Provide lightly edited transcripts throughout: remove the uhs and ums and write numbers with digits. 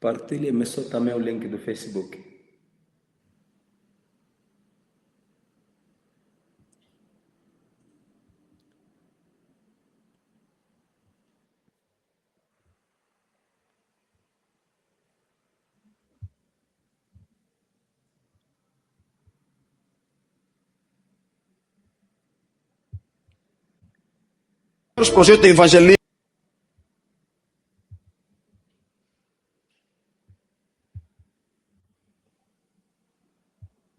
Partilha-me só também o link do Facebook. Os projetos de evangelismo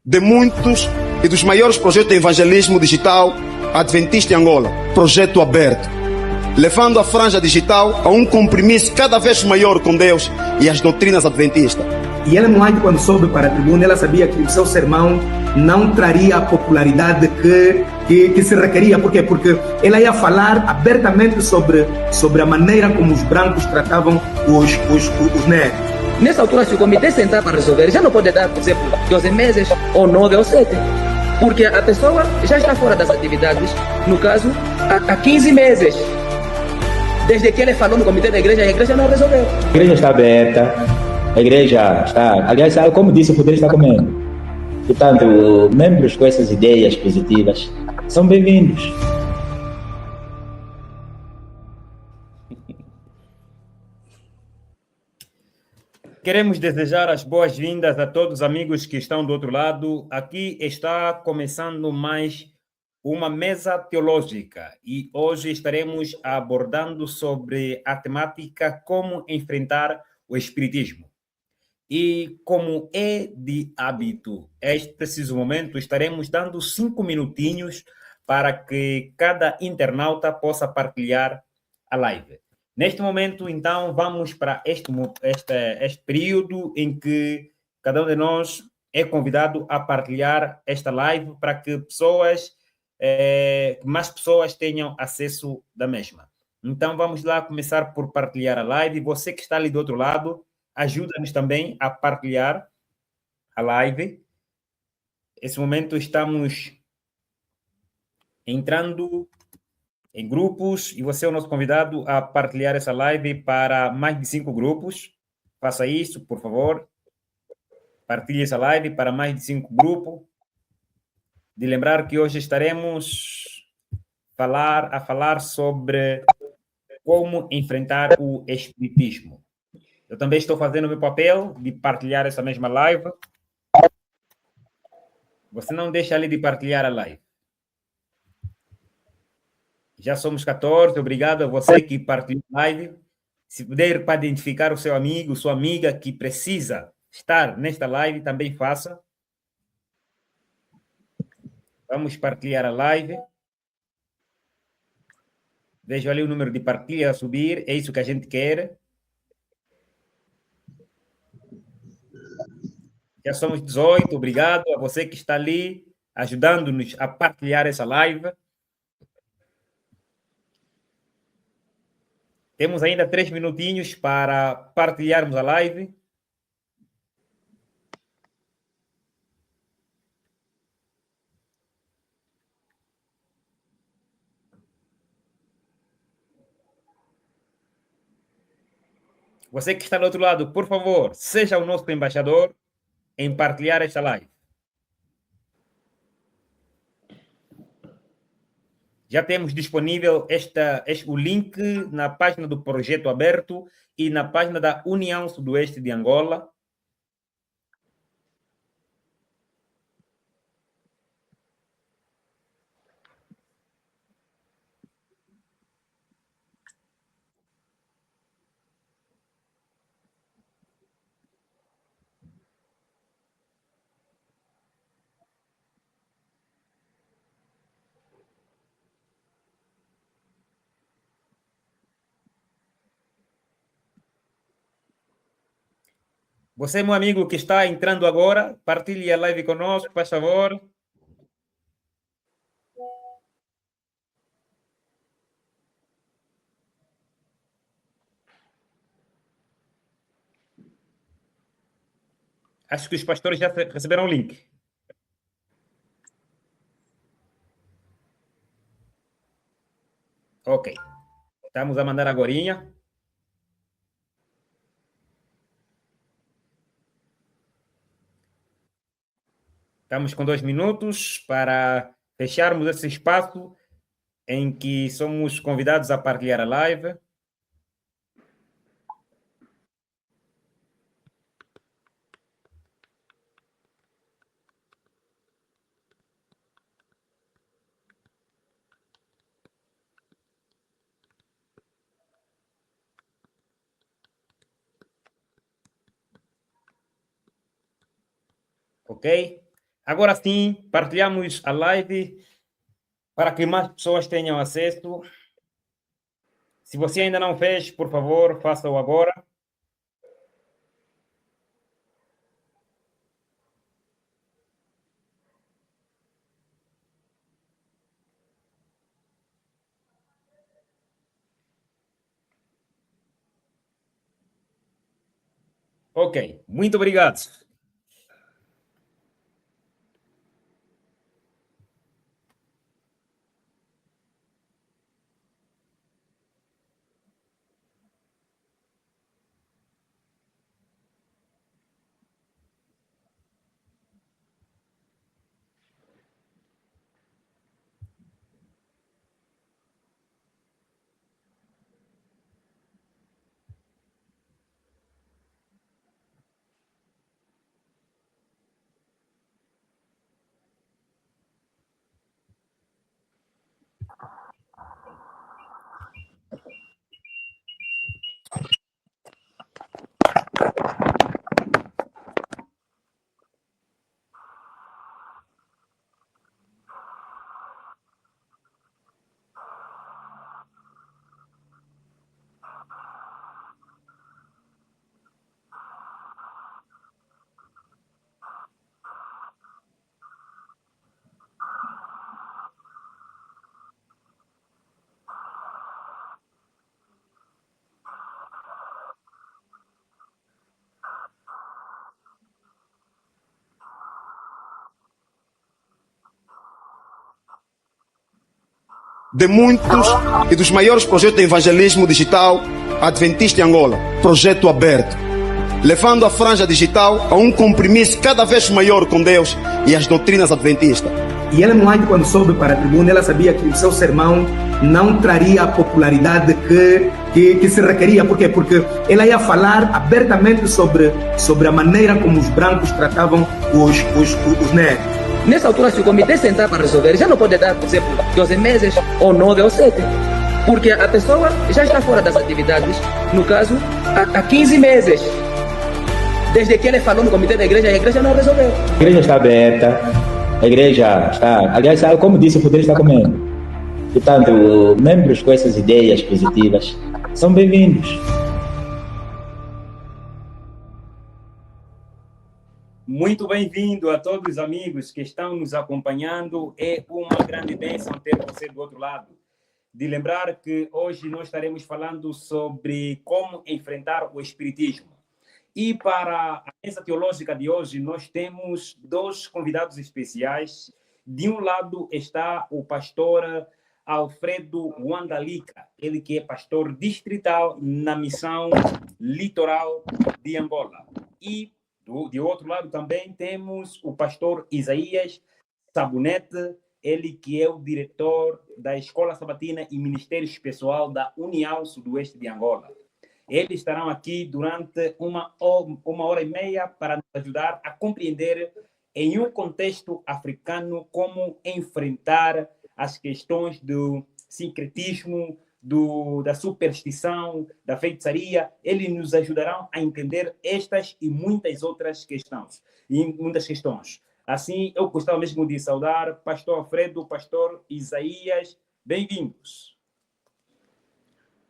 de muitos e dos maiores projetos de evangelismo digital adventista em Angola, Projeto Aberto, levando a franja digital a um compromisso cada vez maior com Deus e as doutrinas adventistas. E ela, Moante, quando soube para a tribuna, ela sabia que o seu sermão não traria a popularidade que se requeria. Por quê? Porque ela ia falar abertamente sobre a maneira como os brancos tratavam os negros. Nessa altura, se o comitê sentar para resolver, já não pode dar, por exemplo, 12 meses, ou 9 ou 7. Porque a pessoa já está fora das atividades, no caso, há 15 meses. Desde que ele falou no comitê da igreja, a igreja não resolveu. A igreja está aberta, a igreja está... Aliás, como disse, o poder está comendo. Portanto, membros com essas ideias positivas são bem-vindos. Queremos desejar as boas-vindas a todos os amigos que estão do outro lado. Aqui está começando mais uma mesa teológica e hoje estaremos abordando sobre a temática como enfrentar o espiritismo. E como é de hábito, este preciso momento estaremos dando 5 minutinhos para que cada internauta possa partilhar a live. Neste momento, então, vamos para este período em que cada um de nós é convidado a partilhar esta live para que mais pessoas tenham acesso da mesma. Então, vamos lá começar por partilhar a live. Você que está ali do outro lado, ajuda-nos também a partilhar a live. Nesse momento, estamos entrando em grupos, e você é o nosso convidado a partilhar essa live para mais de 5 grupos. Faça isso, por favor. Partilhe essa live para mais de 5 grupos. De lembrar que hoje estaremos a falar sobre como enfrentar o espiritismo. Eu também estou fazendo o meu papel de partilhar essa mesma live. Você não deixa ali de partilhar a live. Já somos 14, obrigado a você que partilhou a live. Se puder para identificar o seu amigo, sua amiga que precisa estar nesta live, também faça. Vamos partilhar a live. Vejo ali o número de partilha a subir, é isso que a gente quer. Já somos 18, obrigado a você que está ali ajudando-nos a partilhar essa live. Temos ainda 3 minutinhos para partilharmos a live. Você que está do outro lado, por favor, seja o nosso embaixador em partilhar esta live. Já temos disponível o link na página do Projeto Aberto e na página da União Sudoeste de Angola. Você, meu amigo que está entrando agora, partilhe a live conosco, por favor. Acho que os pastores já receberam o link. Ok. Estamos a mandar agorinha. Estamos com 2 minutos para fecharmos esse espaço em que somos convidados a partilhar a live. Ok? Agora sim, partilhamos a live para que mais pessoas tenham acesso. Se você ainda não fez, por favor, faça-o agora. Ok, muito obrigado. De muitos e dos maiores projetos de evangelismo digital adventista em Angola, Projeto Aberto, levando a franja digital a um compromisso cada vez maior com Deus e as doutrinas adventistas. E Ellen White, quando soube para a tribuna, ela sabia que o seu sermão não traria a popularidade que se requeria. Por quê? Porque ela ia falar abertamente sobre a maneira como os brancos tratavam os negros. Nessa altura, se o comitê sentar para resolver, já não pode dar, por exemplo, 12 meses, ou 9 ou 7. Porque a pessoa já está fora das atividades, no caso, há 15 meses. Desde que ele falou no comitê da igreja, a igreja não resolveu. A igreja está aberta, a igreja está... Aliás, como disse, o poder está comendo. Portanto, membros com essas ideias positivas são bem-vindos. Muito bem-vindo a todos os amigos que estão nos acompanhando. É uma grande bênção ter você do outro lado. De lembrar que hoje nós estaremos falando sobre como enfrentar o espiritismo. E para a mesa teológica de hoje, nós temos 2 convidados especiais. De um lado está o pastor Alfredo Wandalika, ele que é pastor distrital na missão litoral de Angola. E de outro lado também temos o pastor Isaías Sabonete, ele que é o diretor da Escola Sabatina e Ministério Pessoal da União Sudoeste de Angola. Eles estarão aqui durante uma hora e meia para nos ajudar a compreender em um contexto africano como enfrentar as questões do sincretismo, da superstição, da feitiçaria. Eles nos ajudarão a entender estas e muitas outras questões. Assim, eu gostava mesmo de saudar pastor Alfredo, pastor Isaías. Bem-vindos.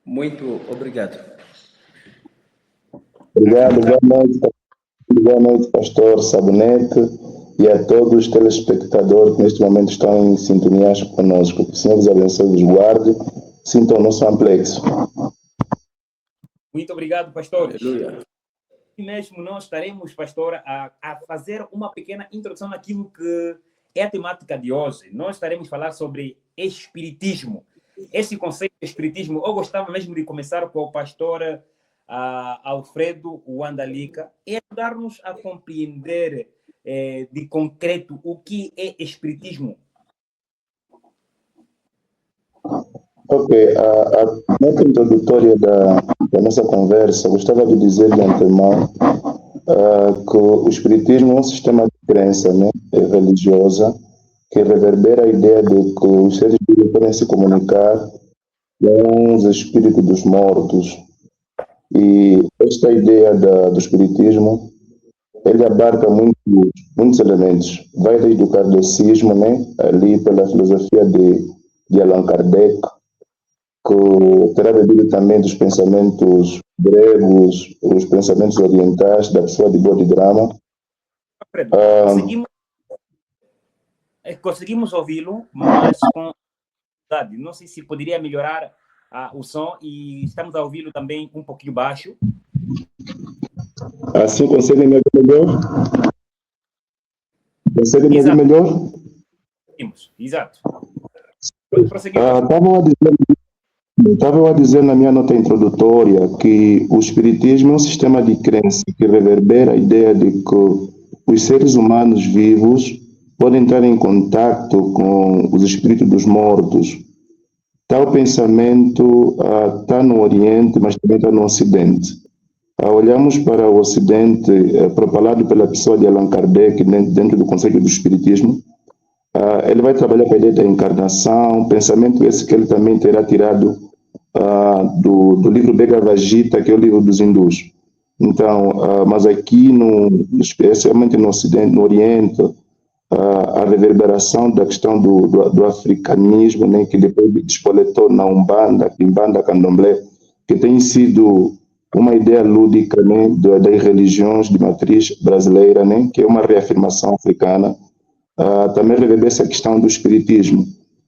Muito obrigado. Obrigado, boa noite. Boa noite, pastor Sabonete, e a todos os telespectadores que neste momento estão em sintonia conosco. Que o Senhor vos abençoe e vos guarde. Sintam o nosso amplexo. Muito obrigado, pastores. Aleluia. E mesmo nós estaremos, pastor, a fazer uma pequena introdução naquilo que é a temática de hoje. Nós estaremos a falar sobre espiritismo. Esse conceito de espiritismo, eu gostava mesmo de começar com o pastor Alfredo Wandalika e ajudar-nos a compreender de concreto o que é espiritismo. Ok, a nota introdutória da nossa conversa, gostava de dizer de antemão que o espiritismo é um sistema de crença, né, religiosa que reverbera a ideia de que os seres vivos podem se comunicar com os espíritos dos mortos. E esta ideia do espiritismo, ele abarca muitos elementos. Vai desde o kardecismo, né, ali pela filosofia de Allan Kardec, que terá bebido também dos pensamentos gregos, os pensamentos orientais da pessoa de Bodhidharma. Conseguimos ouvi-lo, mas com dificuldade. Não sei se poderia melhorar o som, e estamos a ouvi-lo também um pouquinho baixo. Assim conseguem me ouvir melhor? Conseguem me ouvir melhor? Exato. Pode prosseguir. Estava a dizer na minha nota introdutória que o espiritismo é um sistema de crença que reverbera a ideia de que os seres humanos vivos podem entrar em contato com os espíritos dos mortos. Tal pensamento está no Oriente, mas também está no Ocidente. Olhamos para o Ocidente, propalado pela pessoa de Allan Kardec, dentro do conceito do espiritismo. Ele vai trabalhar com a ideia da encarnação, pensamento esse que ele também terá tirado do livro Bhagavad Gita, que é o livro dos hindus. Então, mas aqui, especialmente no Ocidente, no Oriente, a reverberação da questão do africanismo, né, que depois despoletou na Umbanda, Candomblé, que tem sido uma ideia lúdica, né, das religiões de matriz brasileira, né, que é uma reafirmação africana, também reverbera essa questão do espiritismo.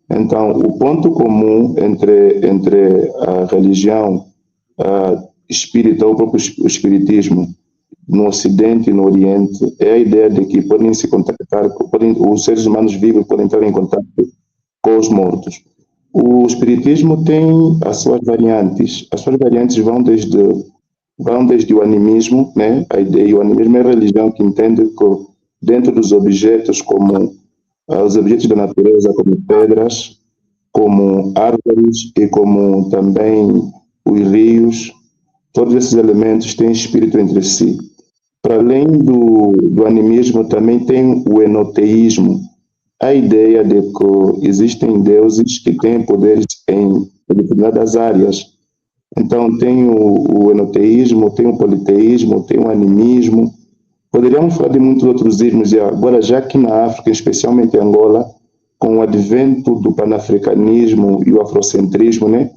Então, o ponto comum entre a religião espírita, ou o próprio espiritismo, no Ocidente e no Oriente, é a ideia de que podem se contactar, os seres humanos vivos podem entrar em contato com os mortos. O espiritismo tem as suas variantes. As suas variantes vão desde o animismo, né? A ideia, o animismo é a religião que entende que dentro dos objetos, como os objetos da natureza, como pedras, como árvores e como também os rios, todos esses elementos têm espírito entre si. Para além do animismo, também tem o enoteísmo, a ideia de que existem deuses que têm poderes em determinadas áreas. Então, tem o enoteísmo, tem o politeísmo, tem o animismo. Poderíamos falar de muitos outros ismos, e agora, já aqui na África, especialmente em Angola, com o advento do panafricanismo e o afrocentrismo, né?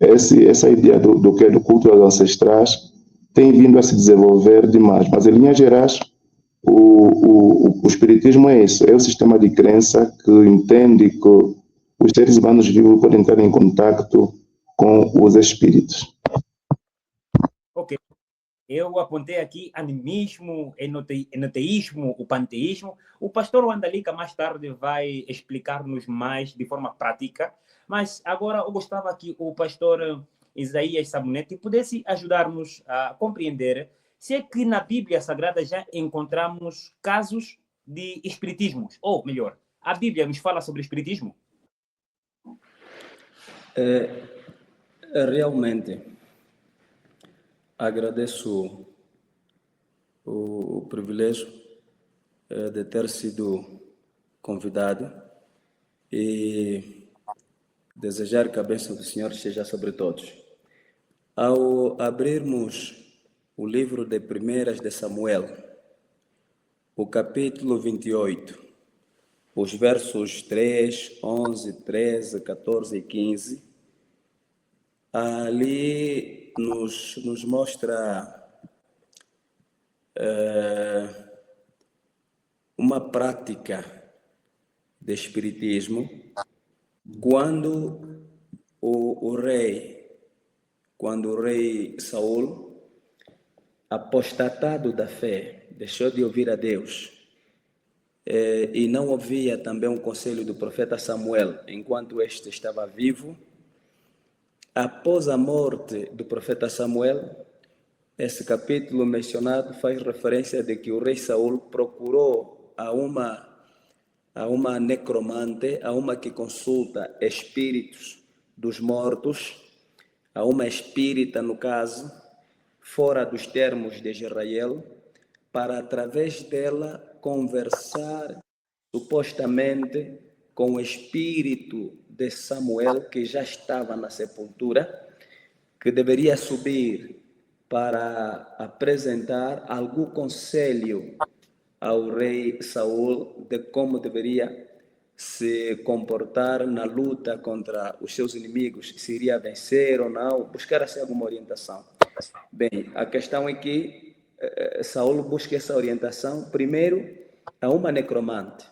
Essa ideia do culto aos ancestrais tem vindo a se desenvolver demais. Mas, em linhas gerais, o espiritismo é isso, é o sistema de crença que entende que os seres humanos vivos podem entrar em contato com os espíritos. Ok. Eu apontei aqui animismo, enoteísmo, o panteísmo. O pastor Wandalika mais tarde vai explicar-nos mais de forma prática, mas agora eu gostava que o pastor Isaías Sabonete pudesse ajudar-nos a compreender se é que na Bíblia Sagrada já encontramos casos de espiritismos, ou melhor, a Bíblia nos fala sobre espiritismo? Realmente, agradeço o privilégio de ter sido convidado e desejar que a bênção do Senhor esteja sobre todos. Ao abrirmos o livro de 1 de Samuel, o capítulo 28, os versos 3, 11, 13, 14 e 15, ali nos mostra uma prática de espiritismo quando o rei Saul, apostatado da fé, deixou de ouvir a Deus, e não ouvia também o conselho do profeta Samuel enquanto este estava vivo. Após a morte do profeta Samuel, esse capítulo mencionado faz referência de que o rei Saul procurou a uma necromante, a uma que consulta espíritos dos mortos, a uma espírita, no caso, fora dos termos de Israel, para através dela conversar supostamente com o espírito de Samuel, que já estava na sepultura, que deveria subir para apresentar algum conselho ao rei Saul de como deveria se comportar na luta contra os seus inimigos, se iria vencer ou não, buscar assim alguma orientação. Bem, a questão é que Saul busca essa orientação, primeiro, a uma necromante,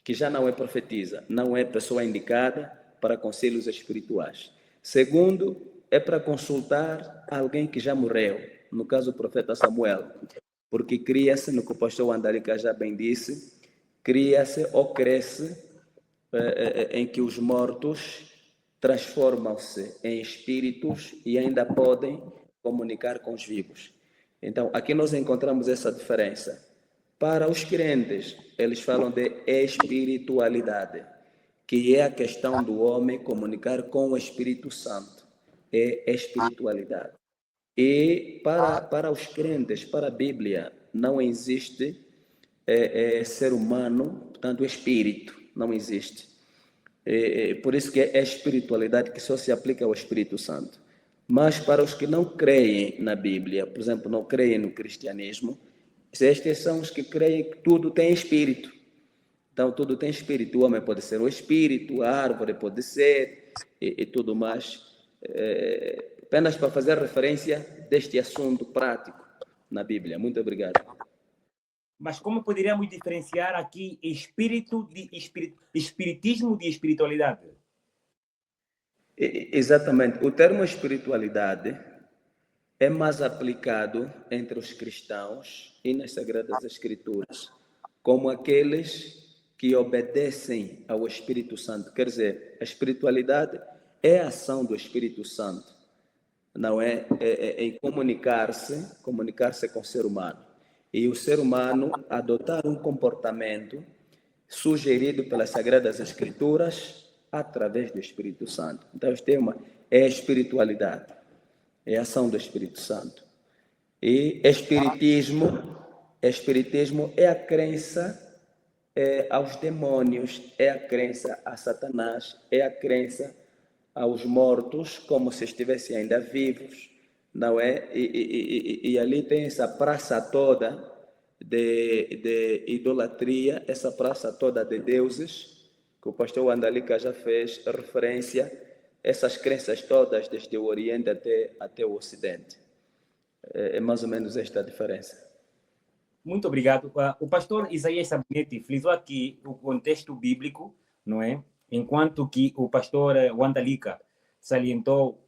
que já não é profetisa, não é pessoa indicada para conselhos espirituais. Segundo, é para consultar alguém que já morreu, no caso o profeta Samuel, porque cria-se, no que o pastor Wandalika já bem disse, cria-se ou cresce em que os mortos transformam-se em espíritos e ainda podem comunicar com os vivos. Então, aqui nós encontramos essa diferença. Para os crentes, eles falam de espiritualidade, que é a questão do homem comunicar com o Espírito Santo. É espiritualidade. E para os crentes, para a Bíblia, não existe ser humano, portanto, espírito, não existe. Por isso que é espiritualidade que só se aplica ao Espírito Santo. Mas para os que não creem na Bíblia, por exemplo, não creem no cristianismo, estes são os que creem que tudo tem espírito. Então, tudo tem espírito. O homem pode ser o espírito, a árvore pode ser, e tudo mais. Apenas para fazer referência deste assunto prático na Bíblia. Muito obrigado. Mas como poderíamos diferenciar aqui espiritismo de espiritualidade? Exatamente. O termo espiritualidade é mais aplicado entre os cristãos e nas Sagradas Escrituras, como aqueles que obedecem ao Espírito Santo. Quer dizer, a espiritualidade é a ação do Espírito Santo, não é em comunicar-se com o ser humano. E o ser humano adotar um comportamento sugerido pelas Sagradas Escrituras através do Espírito Santo. Então, o tema é espiritualidade, é a ação do Espírito Santo. E espiritismo é a crença aos demônios, é a crença a Satanás, é a crença aos mortos, como se estivessem ainda vivos, não é? E ali tem essa praça toda de idolatria, essa praça toda de deuses, que o pastor Wandalika já fez referência, essas crenças todas, desde o Oriente até o Ocidente. É mais ou menos esta a diferença. Muito obrigado. O pastor Isaías Sabinete frisou aqui o contexto bíblico, não é? Enquanto que o pastor Wandalika salientou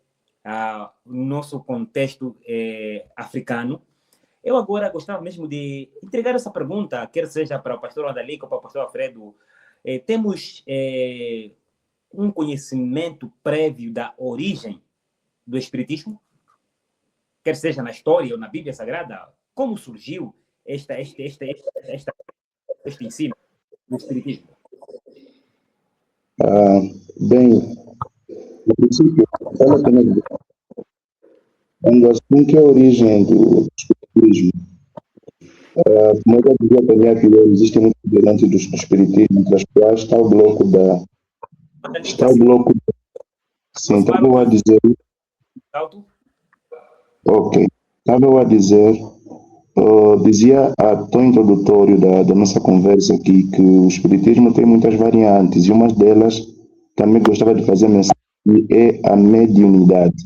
o nosso contexto africano. Eu agora gostava mesmo de entregar essa pergunta, quer seja para o pastor Wandalika ou para o pastor Alfredo. Temos um conhecimento prévio da origem do espiritismo? Quer seja na história ou na Bíblia Sagrada? Como surgiu este ensino do espiritismo? Bem, no princípio, fala também quando assunto é a origem do espiritismo. Como eu já dizia também que existem muitos integrantes do espiritismo, entre as quais está o bloco sim, estava a dizer. Ok, estava a dizer. Dizia a tom introdutório da nossa conversa aqui que o espiritismo tem muitas variantes e uma delas também gostava de fazer menção é a mediunidade,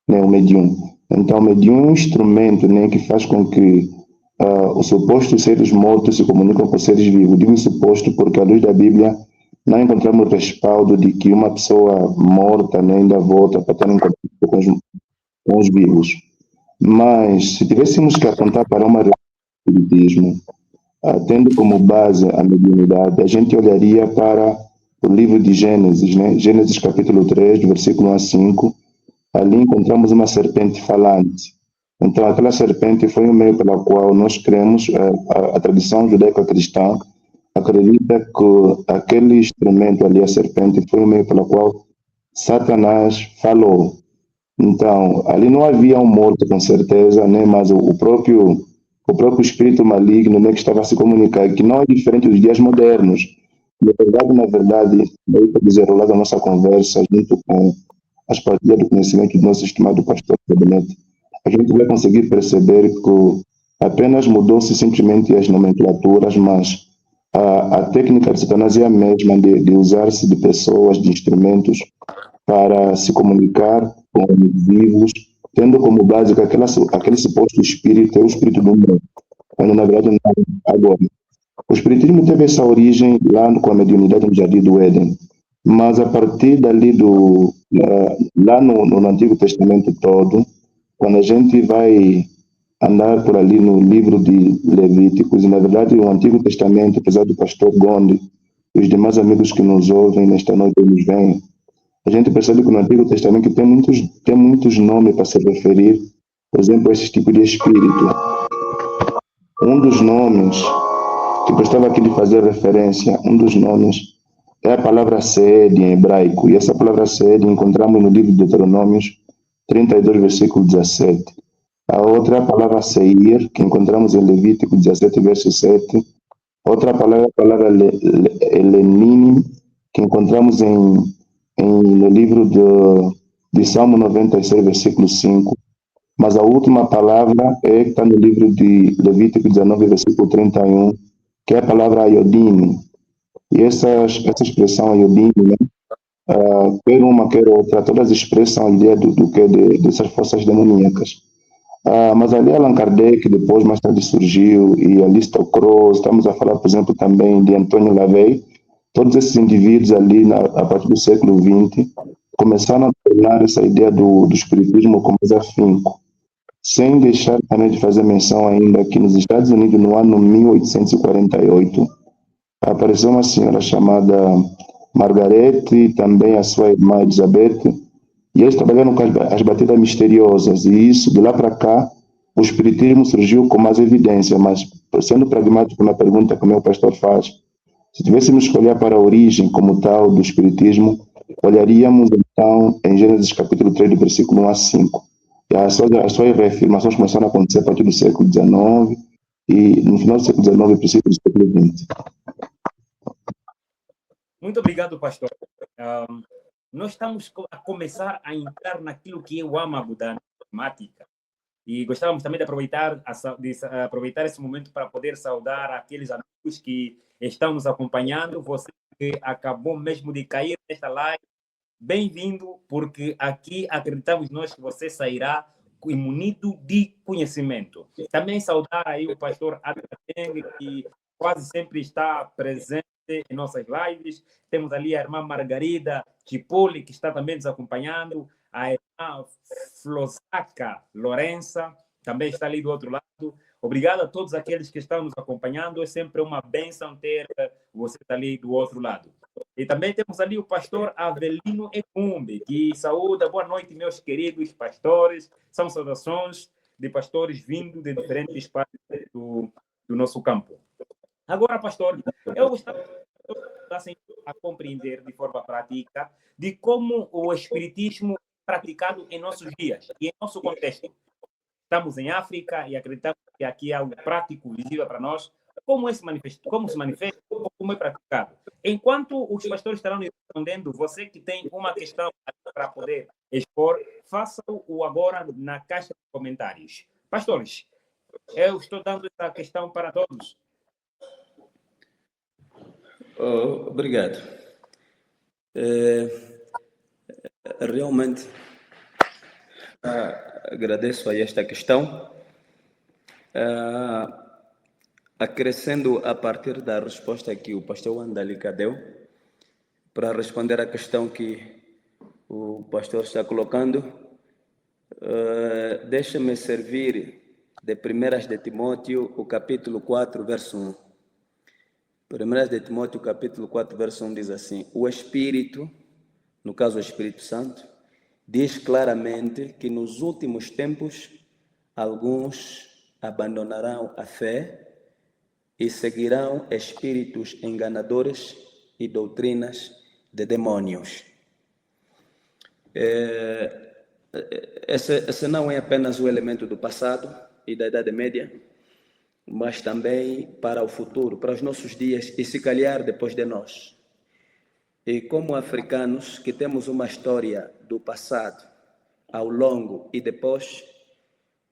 né, o medium. Então, o medium é um instrumento, né, que faz com que os supostos seres mortos se comunicam com seres vivos. Digo suposto porque, à luz da Bíblia, não encontramos respaldo de que uma pessoa morta, né, ainda volta para estar em contato com os vivos. Mas, se tivéssemos que apontar para uma realidade do espiritismo, tendo como base a mediunidade, a gente olharia para o livro de Gênesis, né? Gênesis capítulo 3, do versículo 1 a 5. Ali encontramos uma serpente falante. Então, aquela serpente foi o meio pela qual nós cremos, a tradição judaico-cristã acredita que aquele instrumento ali, a serpente, foi o meio pela qual Satanás falou. Então, ali não havia um morto com certeza, né? Mas o próprio espírito maligno, né, que estava a se comunicar, que não é diferente dos dias modernos. Na verdade, daí para desenrolar a nossa conversa, junto com as partilhas do conhecimento do nosso estimado pastor Beneto, a gente vai conseguir perceber que apenas mudou-se simplesmente as nomenclaturas, mas a técnica de Satanás é a mesma, de usar-se de pessoas, de instrumentos, para se comunicar com os vivos, tendo como base que aquele suposto espírito é o espírito do mundo, quando na verdade não é agora. O espiritismo teve essa origem lá com a mediunidade no Jardim do Éden, mas a partir dali, lá no Antigo Testamento todo, quando a gente vai andar por ali no livro de Levíticos, e na verdade o Antigo Testamento, apesar do pastor Gondi e os demais amigos que nos ouvem nesta noite e nos veem, a gente percebe que no Antigo Testamento tem muitos nomes para se referir, por exemplo, a esse tipo de espírito. Um dos nomes que gostava aqui de fazer referência, um dos nomes é a palavra Seed em hebraico, e essa palavra Seed encontramos no livro de Deuteronômios 32, versículo 17. A outra é a palavra Seir, que encontramos em Levítico 17, verso 7. Outra palavra é a palavra Elenim, que encontramos no livro de Salmo 96, versículo 5. Mas a última palavra que está no livro de Levítico 19, versículo 31, que é a palavra Ayodine. E essa expressão Ayodine, né, quer uma, quer outra, todas expressam a ideia dessas forças demoníacas. Mas ali Allan Kardec, depois mais tarde surgiu, e Alistair Crowley, estamos a falar, por exemplo, também de Antônio Lavey. Todos esses indivíduos ali, a partir do século XX, começaram a tornar essa ideia do espiritismo com mais afinco, sem deixar também de fazer menção ainda que nos Estados Unidos, no ano 1848, apareceu uma senhora chamada Margaret e também a sua irmã Elizabeth, e eles trabalharam com as batidas misteriosas, e isso, de lá para cá, o espiritismo surgiu com mais evidência, mas, sendo pragmático na pergunta que o meu pastor faz, se tivéssemos que olhar para a origem como tal do espiritismo, olharíamos então em Gênesis capítulo 3, do versículo 1 a 5. E as suas reafirmações começaram a acontecer a partir do século XIX e no final do século XIX, princípio do século XX. Muito obrigado, pastor. Nós estamos a começar a entrar naquilo que é o âmago da matemática. E gostávamos também de aproveitar esse momento para poder saudar aqueles amigos que estão nos acompanhando. Você que acabou mesmo de cair nesta live, bem-vindo, porque aqui acreditamos nós que você sairá munido de conhecimento. Também saudar aí o pastor Adriano, que quase sempre está presente em nossas lives. Temos ali a irmã Margarida Cipoli, que está também nos acompanhando. A irmã Flosaca Lorenza também está ali do outro lado. Obrigado a todos aqueles que estão nos acompanhando. É sempre uma bênção ter você ali do outro lado. E também temos ali o pastor Avelino Ecumbe, que saúda. Boa noite, meus queridos pastores. São saudações de pastores vindo de diferentes partes do nosso campo. Agora, pastor, eu gostaria que a compreender de forma prática de como o espiritismo é praticado em nossos dias e em nosso contexto. Estamos em África e acreditamos que aqui é algo prático, visível para nós. Como se manifesta, como é praticado. Enquanto os pastores estarão respondendo, você que tem uma questão para poder expor, faça-o agora na caixa de comentários. Pastores, eu estou dando essa questão para todos. Obrigado. Realmente agradeço a esta questão. acrescendo a partir da resposta que o pastor Wandalika deu, para responder à questão que o pastor está colocando, deixa-me servir de 1 de Timóteo, o capítulo 4, verso 1. 1 de Timóteo, capítulo 4, verso 1 diz assim: o Espírito, no caso o Espírito Santo, diz claramente que nos últimos tempos alguns abandonarão a fé e seguirão espíritos enganadores e doutrinas de demônios. Esse não é apenas o elemento do passado e da Idade Média, mas também para o futuro, para os nossos dias e se calhar depois de nós. E como africanos que temos uma história do passado, ao longo e depois,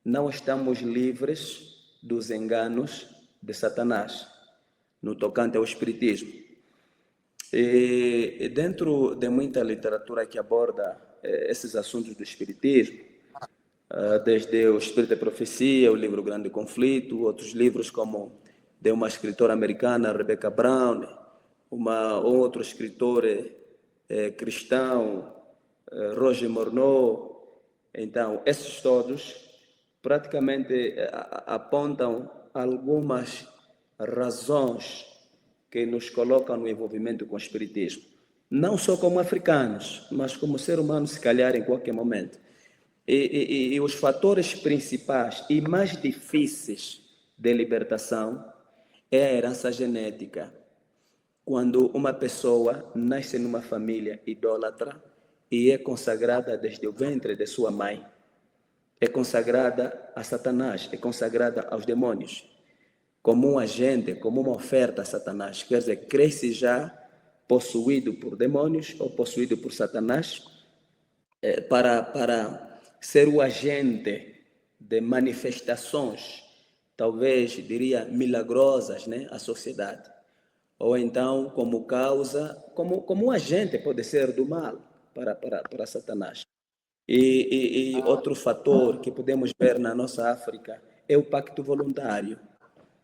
não estamos livres dos enganos de Satanás no tocante ao espiritismo. E dentro de muita literatura que aborda esses assuntos do espiritismo, desde o Espírito de Profecia, o livro Grande Conflito, outros livros como de uma escritora americana, Rebecca Brown, outro escritor cristão, Roger Morneau. Então, esses todos praticamente apontam algumas razões que nos colocam no envolvimento com o espiritismo. Não só como africanos, mas como ser humano, se calhar, em qualquer momento. E os fatores principais e mais difíceis de libertação é a herança genética. Quando uma pessoa nasce numa família idólatra e é consagrada desde o ventre de sua mãe, é consagrada a Satanás, é consagrada aos demônios, como um agente, como uma oferta a Satanás. Quer dizer, cresce já possuído por demônios ou possuído por Satanás, para ser o agente de manifestações, talvez diria milagrosas, né, à sociedade. Ou então como causa, como um agente pode ser do mal para Satanás. E outro fator que podemos ver na nossa África é o pacto voluntário,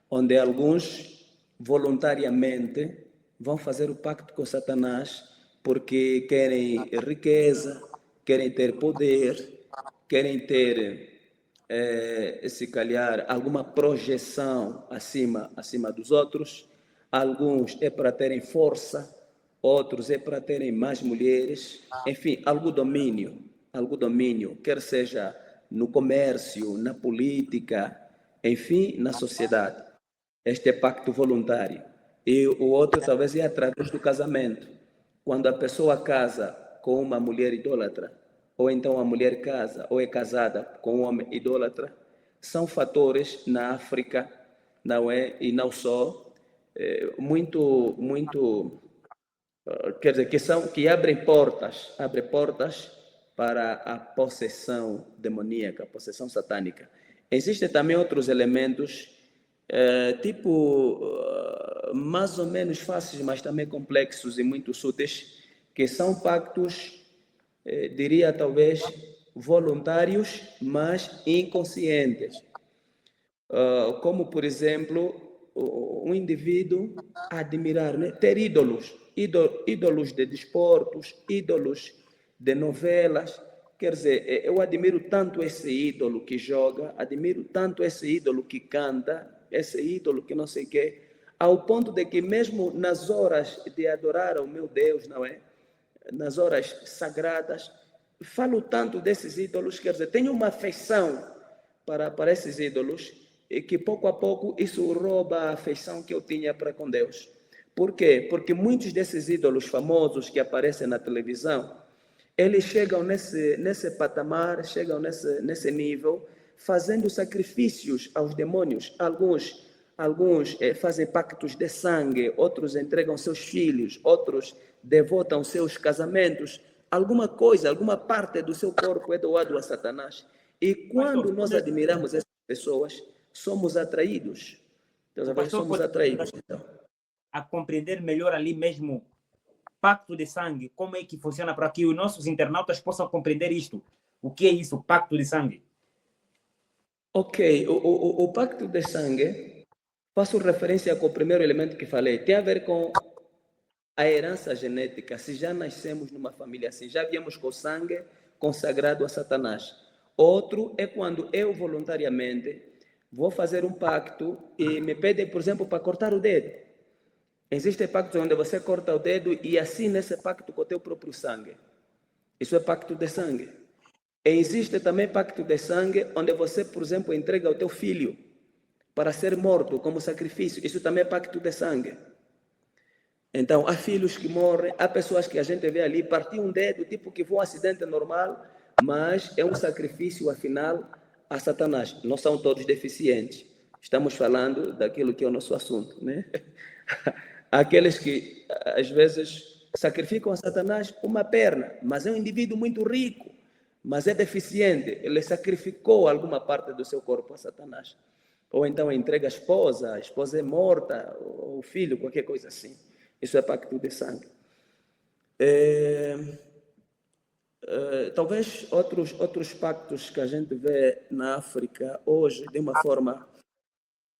onde alguns voluntariamente vão fazer o pacto com Satanás porque querem riqueza, querem ter poder, querem ter, se calhar, alguma projeção acima dos outros. Alguns é para terem força, outros é para terem mais mulheres, enfim, algo domínio, quer seja no comércio, na política, enfim, na sociedade. Este é pacto voluntário. E o outro talvez é através do casamento. Quando a pessoa casa com uma mulher idólatra, ou então a mulher casa ou é casada com um homem idólatra, são fatores na África, não é? E não só, muito, quer dizer, que abrem portas para a possessão demoníaca, a possessão satânica. Existem também outros elementos, mais ou menos fáceis, mas também complexos e muito sutis, que são pactos, diria talvez, voluntários, mas inconscientes. Como, por exemplo, um indivíduo admirar, né? Ter ídolos de desportos, ídolos de novelas. Quer dizer, eu admiro tanto esse ídolo que joga, admiro tanto esse ídolo que canta, esse ídolo que não sei o quê, ao ponto de que mesmo nas horas de adorar ao meu Deus, não é? Nas horas sagradas, falo tanto desses ídolos, quer dizer, tenho uma afeição para esses ídolos, e que pouco a pouco isso rouba a afeição que eu tinha para com Deus. Por quê? Porque muitos desses ídolos famosos que aparecem na televisão, eles chegam nesse patamar, chegam nesse nível, fazendo sacrifícios aos demônios. Alguns fazem pactos de sangue, outros entregam seus filhos, outros devotam seus casamentos. Alguma coisa, alguma parte do seu corpo é doado a Satanás. E quando nós admiramos essas pessoas, somos atraídos. Então, somos atraídos. Então. A compreender melhor ali mesmo pacto de sangue, como é que funciona para que os nossos internautas possam compreender isto? O que é isso, pacto de sangue? Ok, o pacto de sangue Faço referência com o primeiro elemento que falei. Tem a ver com a herança genética. Se já nascemos numa família assim, já viemos com sangue consagrado a Satanás. Outro é quando eu voluntariamente vou fazer um pacto e me pedem, por exemplo, para cortar o dedo. Existem pactos onde você corta o dedo e assina esse pacto com o teu próprio sangue. Isso é pacto de sangue. E existe também pacto de sangue onde você, por exemplo, entrega o teu filho para ser morto como sacrifício. Isso também é pacto de sangue. Então, há filhos que morrem, há pessoas que a gente vê ali partir um dedo, tipo que foi um acidente normal, mas é um sacrifício, afinal, a Satanás. Não são todos deficientes. Estamos falando daquilo que é o nosso assunto, né? Aqueles que, às vezes, sacrificam a Satanás uma perna, mas é um indivíduo muito rico, mas é deficiente. Ele sacrificou alguma parte do seu corpo a Satanás. Ou então entrega a esposa é morta, ou o filho, qualquer coisa assim. Isso é pacto de sangue. Talvez outros pactos que a gente vê na África hoje, de uma forma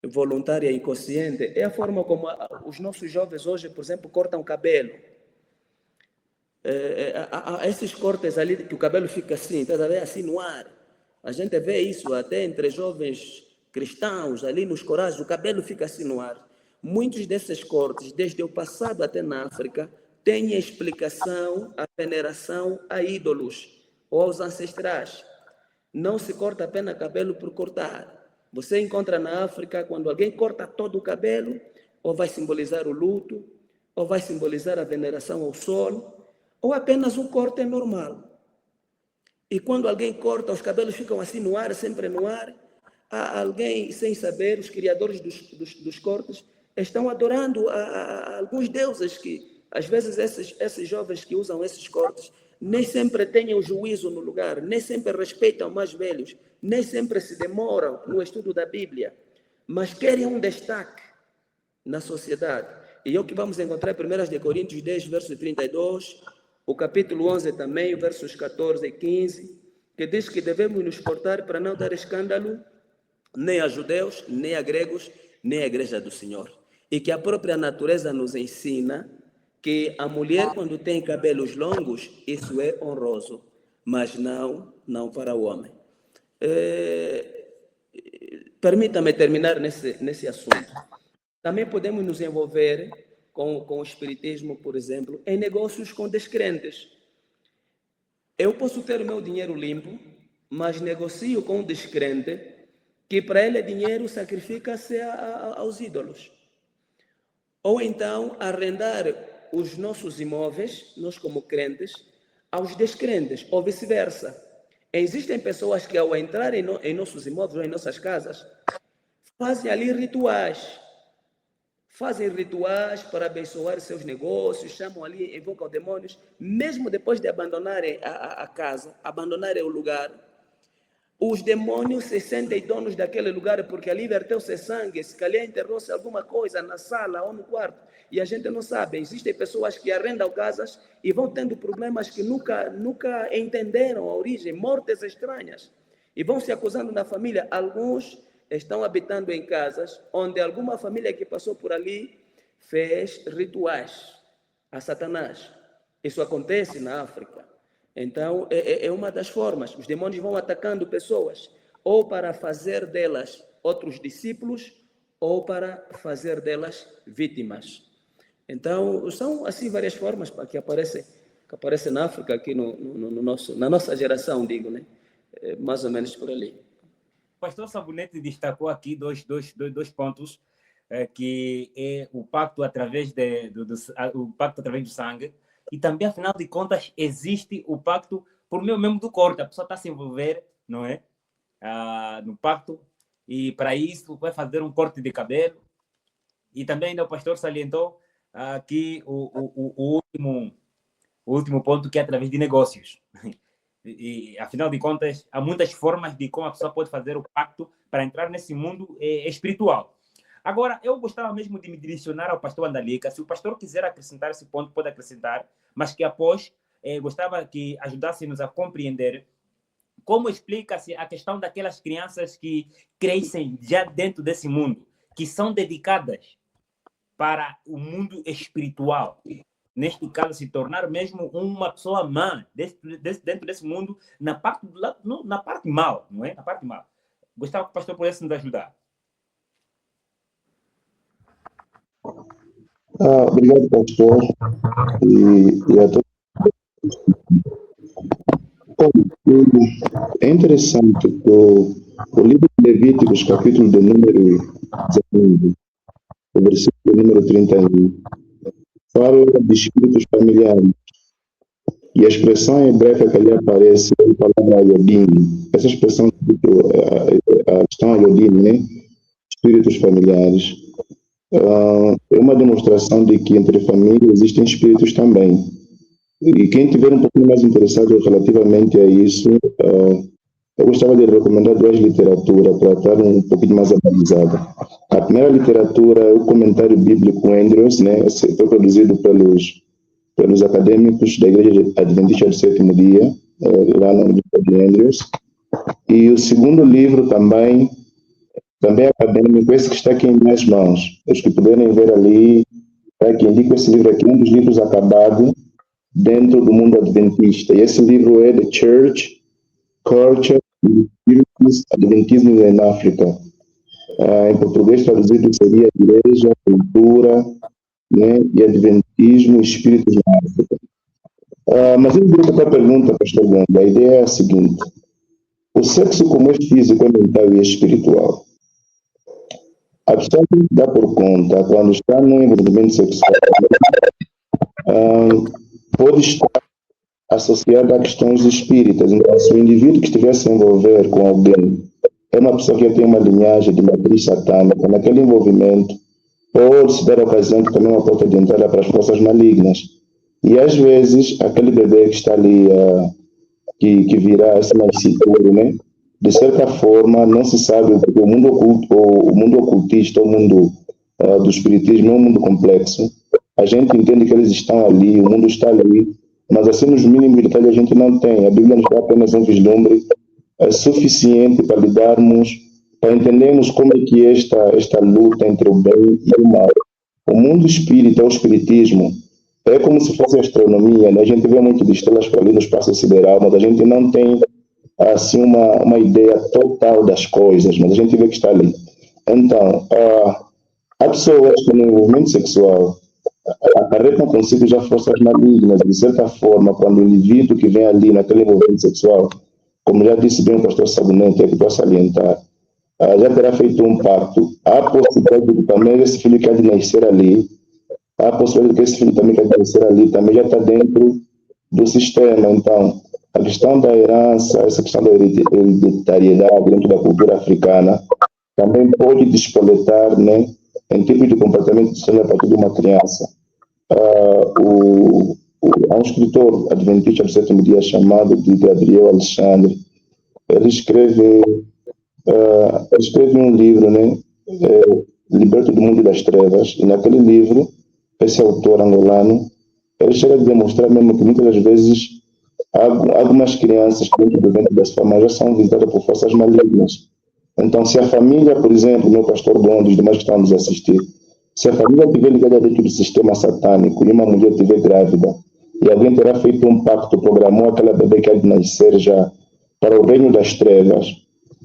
voluntária e inconsciente, é a forma como os nossos jovens hoje, por exemplo, cortam o cabelo. Esses cortes ali, que o cabelo fica assim, tá a ver, assim no ar. A gente vê isso até entre jovens cristãos, ali nos corais, o cabelo fica assim no ar. Muitos desses cortes, desde o passado até na África, têm explicação a veneração a ídolos ou aos ancestrais. Não se corta apenas cabelo por cortar. Você encontra na África, quando alguém corta todo o cabelo, ou vai simbolizar o luto, ou vai simbolizar a veneração ao sol, ou apenas um corte normal. E quando alguém corta, os cabelos ficam assim no ar, sempre no ar. Há alguém, sem saber, os criadores dos cortes, estão adorando a alguns deuses que, às vezes, esses jovens que usam esses cortes, nem sempre têm o juízo no lugar, nem sempre respeitam mais velhos, nem sempre se demoram no estudo da Bíblia, mas querem um destaque na sociedade. E é o que vamos encontrar em 1 Coríntios 10, verso 32, o capítulo 11 também, versos 14 e 15, que diz que devemos nos portar para não dar escândalo nem a judeus, nem a gregos, nem a igreja do Senhor. E que a própria natureza nos ensina que a mulher, quando tem cabelos longos, isso é honroso, mas não para o homem. Permita-me terminar nesse assunto. Também podemos nos envolver com o espiritismo, por exemplo, em negócios com descrentes. Eu posso ter o meu dinheiro limpo, mas negocio com um descrente que para ele dinheiro sacrifica-se aos ídolos. Ou então arrendar os nossos imóveis, nós como crentes, aos descrentes, ou vice-versa. Existem pessoas que ao entrarem em nossos imóveis ou em nossas casas, fazem ali rituais. Fazem rituais para abençoar seus negócios, chamam ali, invocam demônios, mesmo depois de abandonarem a casa, abandonarem o lugar. Os demônios se sentem donos daquele lugar porque ali verteu-se sangue, se calhar enterrou-se alguma coisa na sala ou no quarto, e a gente não sabe. Existem pessoas que arrendam casas e vão tendo problemas que nunca entenderam a origem, mortes estranhas, e vão se acusando na família. Alguns estão habitando em casas onde alguma família que passou por ali fez rituais a Satanás. Isso acontece na África. Então, é uma das formas. Os demônios vão atacando pessoas, ou para fazer delas outros discípulos, ou para fazer delas vítimas. Então, são assim várias formas que aparecem na África, aqui na nossa geração, digo, né? Mais ou menos por ali. O pastor Sabonete destacou aqui dois pontos, que é o pacto através o pacto através do sangue, e também, afinal de contas, existe o pacto por meio mesmo do corte. A pessoa está a se envolver, não é? No pacto, e para isso vai fazer um corte de cabelo. E também ainda o pastor salientou aqui o último ponto, que é através de negócios. E, afinal de contas, há muitas formas de como a pessoa pode fazer o pacto para entrar nesse mundo espiritual. Agora, eu gostava mesmo de me direcionar ao pastor Andalica. Se o pastor quiser acrescentar esse ponto, pode acrescentar, mas que após gostava que ajudasse-nos a compreender como explica-se a questão daquelas crianças que crescem já dentro desse mundo, que são dedicadas para o mundo espiritual. Neste caso, se tornar mesmo uma pessoa má dentro desse mundo, na parte mal, não é? Na parte mal. Gostava que o pastor pudesse nos ajudar. Obrigado, pastor. E a todos. É interessante que o livro de Levíticos, capítulo de número 19, o versículo número 31, fala de espíritos familiares. E a expressão hebraica que ali aparece é a palavra Yodim. Essa expressão, a questão Yodim, né? Espíritos familiares, é uma demonstração de que entre famílias existem espíritos também. E quem tiver um pouquinho mais interessado relativamente a isso, eu gostaria de recomendar duas literaturas para estar um pouquinho mais atualizada. A primeira literatura é o Comentário Bíblico Andrews, né? Esse foi produzido pelos acadêmicos da Igreja Adventista do Sétimo Dia, lá na Universidade de Andrews. E o segundo livro também acadêmico, esse que está aqui em minhas mãos. Os que puderem ver ali, que indico esse livro aqui, um dos livros acabados dentro do mundo adventista. E esse livro é The Church, Culture and Spiritual Adventism in Africa. Em português traduzido seria Igreja, Cultura, né, e Adventismo e Espíritos na África. Mas eu vou colocar a pergunta, pastor Ganda. A ideia é a seguinte: o sexo, como é físico, é mental e espiritual, a pessoa tem que dar por conta, quando está no envolvimento sexual, pode estar associada a questões espíritas. Então, se o indivíduo que estiver se envolver com alguém é uma pessoa que tem uma linhagem de matriz satânica, naquele envolvimento pode se dar a ocasião que também é uma porta de entrada para as forças malignas. E às vezes, aquele bebê que está ali, que virá esse nascituro, né? De certa forma, não se sabe, porque o mundo ocultista, o mundo do espiritismo é um mundo complexo. A gente entende que eles estão ali, o mundo está ali, mas assim nos mínimos detalhes a gente não tem. A Bíblia nos dá apenas um vislumbre suficiente para lidarmos, para entendermos como é que esta luta entre o bem e o mal. O mundo espírita, o espiritismo, é como se fosse a astronomia, né? A gente vê muito de estrelas por ali no espaço sideral, mas a gente não tem assim uma ideia total das coisas, mas a gente vê que está ali. Então, há pessoas que no envolvimento sexual acarretam consigo já forças malignas. De certa forma, quando o indivíduo que vem ali naquele envolvimento sexual, como já disse bem o pastor Sabonete, que estou a salientar, já terá feito um pacto. Há a possibilidade de que também esse filho que há de nascer ali, há a possibilidade de que esse filho também que há de nascer ali, também já está dentro do sistema. Então, a questão da herança, essa questão da hereditariedade dentro da cultura africana, também pode despoletar, né, em tipo de comportamento a partir de uma criança. Há um escritor adventista do sétimo dia chamado de Gabriel Alexandre. Ele escreve um livro, né, Liberto do Mundo das Trevas, e naquele livro, esse autor angolano, ele chega a demonstrar mesmo que muitas das vezes algumas crianças que dentro do ventre das famílias já são visitadas por forças malignas. Então, se a família, por exemplo, meu pastor Bondo, os demais que estão nos assistir, se a família estiver ligada dentro do sistema satânico e uma mulher estiver grávida, e alguém terá feito um pacto, programou aquela bebê que há de nascer já para o reino das trevas,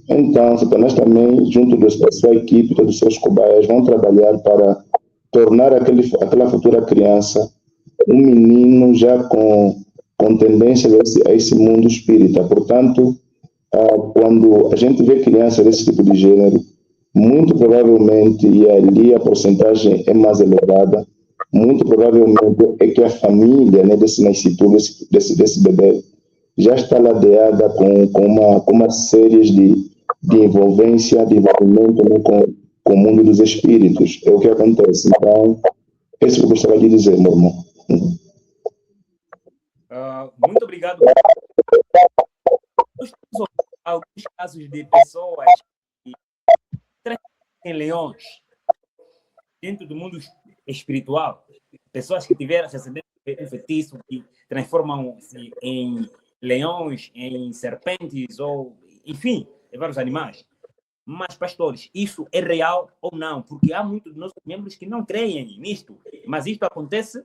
então, Satanás também, junto da sua equipe, todos os seus cobaias, vão trabalhar para tornar aquela futura criança um menino já com tendência a esse mundo espírita. Portanto, quando a gente vê crianças desse tipo de gênero, muito provavelmente, e ali a porcentagem é mais elevada, muito provavelmente é que a família, né, desse nascituro, desse bebê, já está ladeada com uma série de envolvência, de envolvimento, né, com o mundo dos espíritos. É o que acontece. Então, é isso que eu gostaria de dizer, meu irmão. Muito obrigado. Nós temos alguns casos de pessoas que têm leões dentro do mundo espiritual, pessoas que tiveram recebendo um feitiço que transformam-se em leões, em serpentes, ou enfim, em vários animais. Mas, pastores, isso é real ou não? Porque há muitos dos nossos membros que não creem nisto. Mas isto acontece?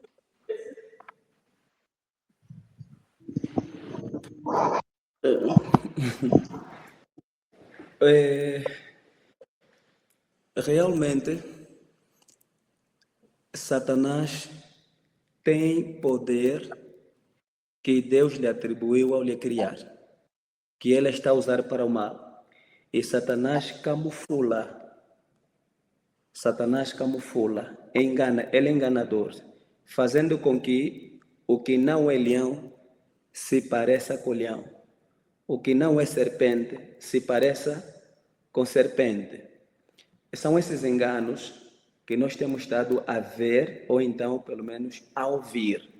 Realmente, Satanás tem poder que Deus lhe atribuiu ao lhe criar, que ele está a usar para o mal. E Satanás camufla, engana, ele é enganador, fazendo com que o que não é leão se pareça com leão, o que não é serpente se pareça com serpente. São esses enganos que nós temos estado a ver, ou então, pelo menos, a ouvir.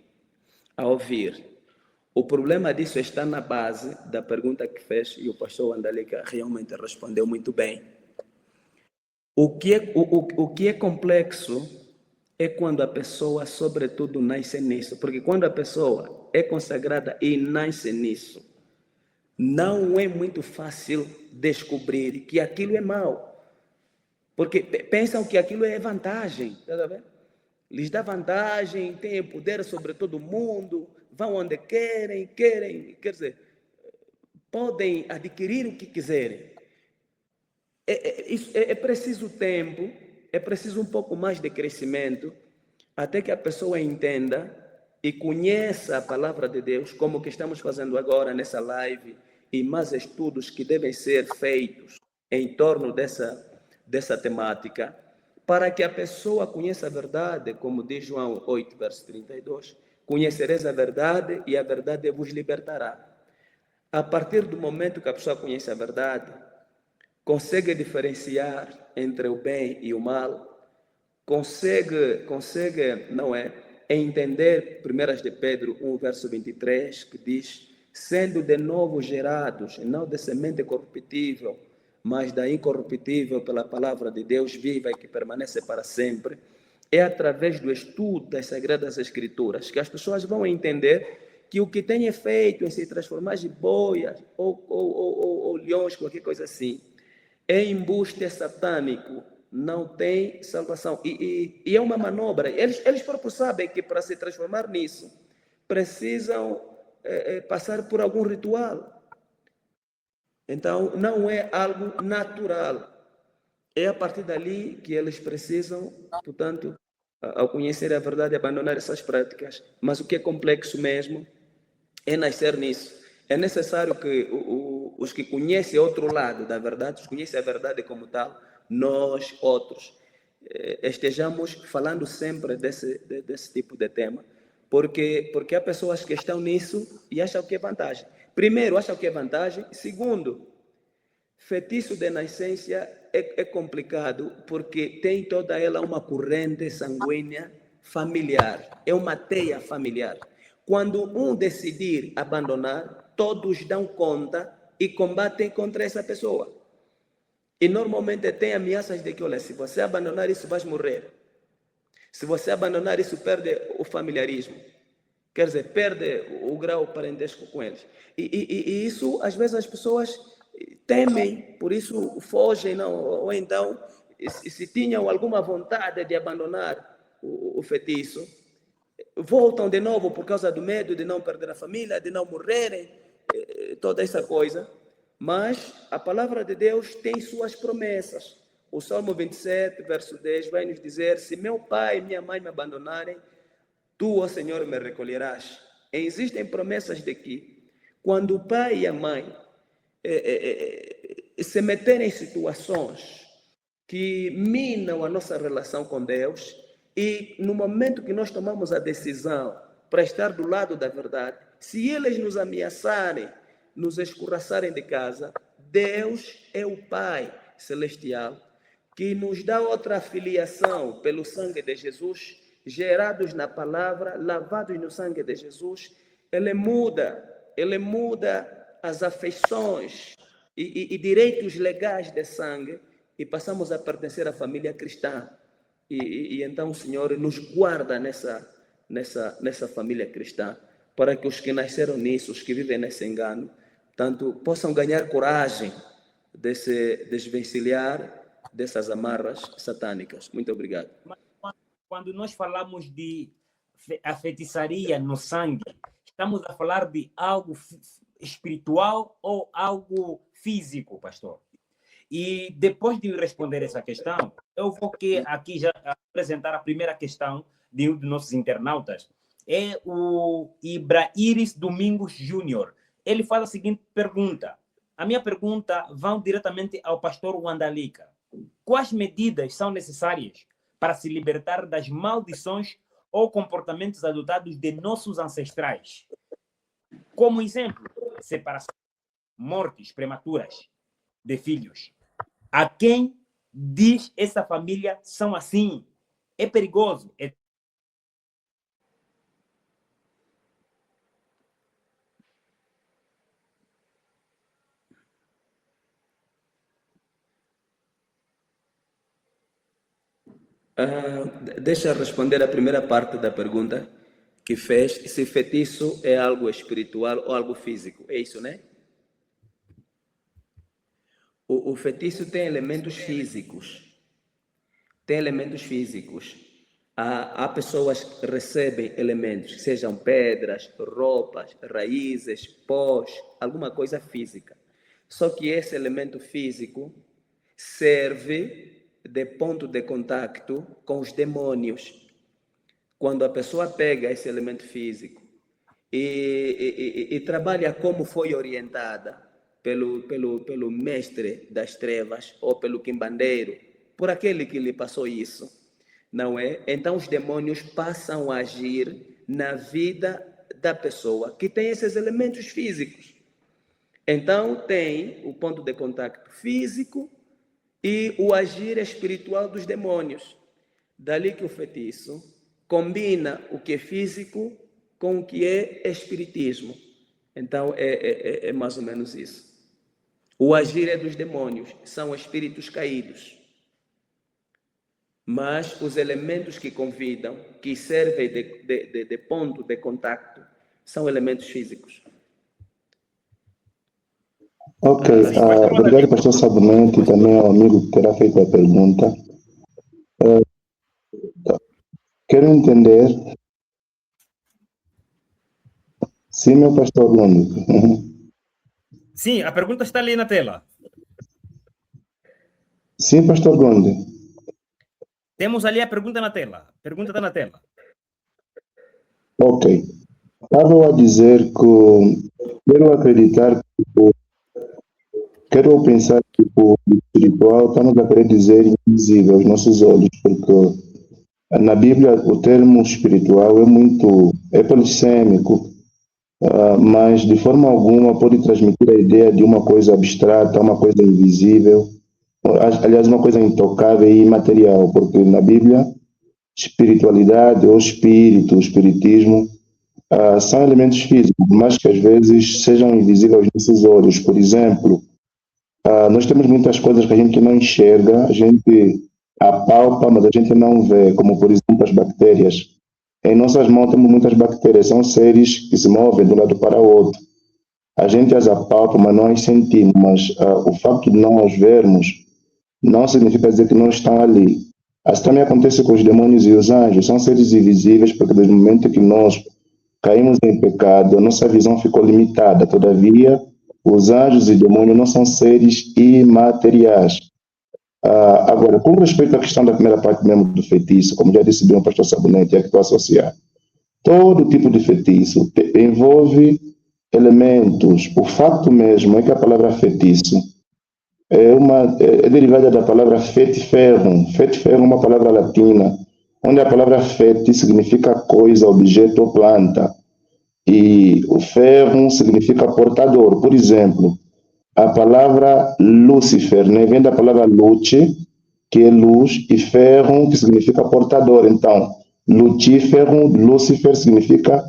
O problema disso está na base da pergunta que fez, e o pastor Andalica realmente respondeu muito bem. O que é complexo é quando a pessoa, sobretudo, nasce nisso. Porque quando a pessoa é consagrada e nasce nisso, não é muito fácil descobrir que aquilo é mau. Porque pensam que aquilo é vantagem, tá vendo? Lhes dá vantagem, têm poder sobre todo mundo, vão onde querem, quer dizer, podem adquirir o que quiserem. É preciso tempo, é preciso um pouco mais de crescimento, até que a pessoa entenda e conheça a palavra de Deus, como que estamos fazendo agora nessa live, e mais estudos que devem ser feitos em torno dessa temática, para que a pessoa conheça a verdade, como diz João 8, verso 32, conhecereis a verdade e a verdade vos libertará. A partir do momento que a pessoa conhece a verdade, consegue diferenciar entre o bem e o mal, consegue, não é, entender 1 de Pedro 1, verso 23, que diz, sendo de novo gerados, não de semente corruptível, mas da incorruptível pela palavra de Deus viva e que permanece para sempre, é através do estudo das Sagradas Escrituras que as pessoas vão entender que o que tem efeito em se transformar em boias ou leões, qualquer coisa assim, é embuste satânico, não tem salvação. E é uma manobra. Eles próprios sabem que para se transformar nisso, precisam passar por algum ritual. Então, não é algo natural. É a partir dali que eles precisam, portanto, ao conhecer a verdade, abandonar essas práticas. Mas o que é complexo mesmo é nascer nisso. É necessário que os que conhecem outro lado da verdade, os que conhecem a verdade como tal, nós outros, estejamos falando sempre desse tipo de tema, porque há pessoas que estão nisso e acham que é vantagem. Primeiro, acham que é vantagem. Segundo, feitiço de nascença é complicado porque tem toda ela uma corrente sanguínea familiar. É uma teia familiar. Quando um decidir abandonar, todos dão conta e combatem contra essa pessoa. E normalmente tem ameaças de que, olha, se você abandonar isso, vai morrer. Se você abandonar isso, perde o familiarismo. Quer dizer, perde o grau parentesco com eles. E isso, às vezes, as pessoas temem, por isso fogem, não? Ou então, se tinham alguma vontade de abandonar o feitiço, voltam de novo por causa do medo de não perder a família, de não morrerem, toda essa coisa. Mas a palavra de Deus tem suas promessas. O Salmo 27, verso 10, vai nos dizer, se meu pai e minha mãe me abandonarem, tu, ó Senhor, me recolherás. E existem promessas de que, quando o pai e a mãe se meterem em situações que minam a nossa relação com Deus, e no momento que nós tomamos a decisão para estar do lado da verdade, se eles nos ameaçarem, nos escorraçarem de casa, Deus é o Pai Celestial, que nos dá outra filiação pelo sangue de Jesus, gerados na palavra, lavados no sangue de Jesus. Ele muda as afeições e direitos legais de sangue e passamos a pertencer à família cristã. E então o Senhor nos guarda nessa família cristã, para que os que nasceram nisso, os que vivem nesse engano, tanto possam ganhar coragem de se desvencilhar dessas amarras satânicas. Muito obrigado. Quando nós falamos de a feitiçaria no sangue, estamos a falar de algo espiritual ou algo físico, pastor? E depois de responder essa questão, eu vou aqui já apresentar a primeira questão de um dos nossos internautas. É o Ibraíris Domingos Júnior. Ele faz a seguinte pergunta. A minha pergunta vai diretamente ao pastor Wandalika. Quais medidas são necessárias para se libertar das maldições ou comportamentos adotados de nossos ancestrais? Como exemplo, separação, mortes prematuras de filhos. A quem diz essa família são assim? É perigoso? Deixa eu responder a primeira parte da pergunta que fez, se feitiço é algo espiritual ou algo físico. É isso, né? O feitiço tem elementos físicos. Tem elementos físicos. Há pessoas que recebem elementos, sejam pedras, roupas, raízes, pós, alguma coisa física. Só que esse elemento físico serve de ponto de contacto com os demônios. Quando a pessoa pega esse elemento físico e trabalha como foi orientada pelo mestre das trevas ou pelo quimbandeiro, por aquele que lhe passou isso, não é? Então os demônios passam a agir na vida da pessoa que tem esses elementos físicos. Então tem o ponto de contacto físico e o agir espiritual dos demônios. Dali que o feitiço combina o que é físico com o que é espiritismo. Então é mais ou menos isso. O agir é dos demônios, são espíritos caídos. Mas os elementos que convidam, que servem de ponto de contacto, são elementos físicos. Ok, obrigado, pastor Sabonete, e também ao amigo que terá feito a pergunta. Quero entender. Sim, meu pastor Gondo. Sim, a pergunta está ali na tela. Sim, pastor Gondo. Temos ali a pergunta na tela. A pergunta está na tela. Ok. Estava a dizer que quero acreditar que quero pensar que o espiritual estamos a querer dizer invisível aos nossos olhos, porque na Bíblia o termo espiritual é polissêmico, mas de forma alguma pode transmitir a ideia de uma coisa abstrata, uma coisa invisível, aliás, uma coisa intocável e imaterial, porque na Bíblia espiritualidade ou espírito, espiritismo, são elementos físicos, mas que às vezes sejam invisíveis aos nossos olhos. Por exemplo, nós temos muitas coisas que a gente não enxerga, a gente apalpa, mas a gente não vê, como por exemplo as bactérias. Em nossas mãos temos muitas bactérias, são seres que se movem de um lado para o outro. A gente as apalpa, mas não as sentimos, mas o facto de não as vermos não significa dizer que não estão ali. Assim também acontece com os demônios e os anjos, são seres invisíveis, porque desde o momento que nós caímos em pecado, a nossa visão ficou limitada. Todavia, os anjos e demônios não são seres imateriais. Agora, com respeito à questão da primeira parte mesmo do feitiço, como já disse bem o pastor Sabonete, é que estou a associar. Todo tipo de feitiço envolve elementos. O fato mesmo é que a palavra feitiço é derivada da palavra fetiferum. Fetiferum é uma palavra latina, onde a palavra feti significa coisa, objeto ou planta. E o ferrum significa portador. Por exemplo, a palavra Lúcifer, né, vem da palavra luce, que é luz, e ferrum, que significa portador. Então, Luciferum, Lúcifer significa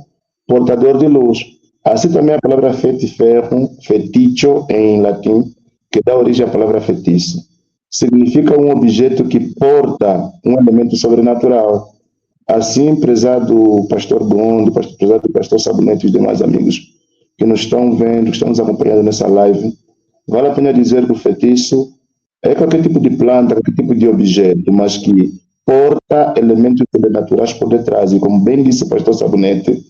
portador de luz. Assim também a palavra fetiferum, feticho em latim, que dá origem à palavra feitiço, significa um objeto que porta um elemento sobrenatural. Assim, prezado pastor Gondo, prezado pastor Sabonete e os demais amigos que nos estão vendo, que estão nos acompanhando nessa live, vale a pena dizer que o feitiço é qualquer tipo de planta, qualquer tipo de objeto, mas que porta elementos sobrenaturais por detrás. E como bem disse o pastor Sabonete,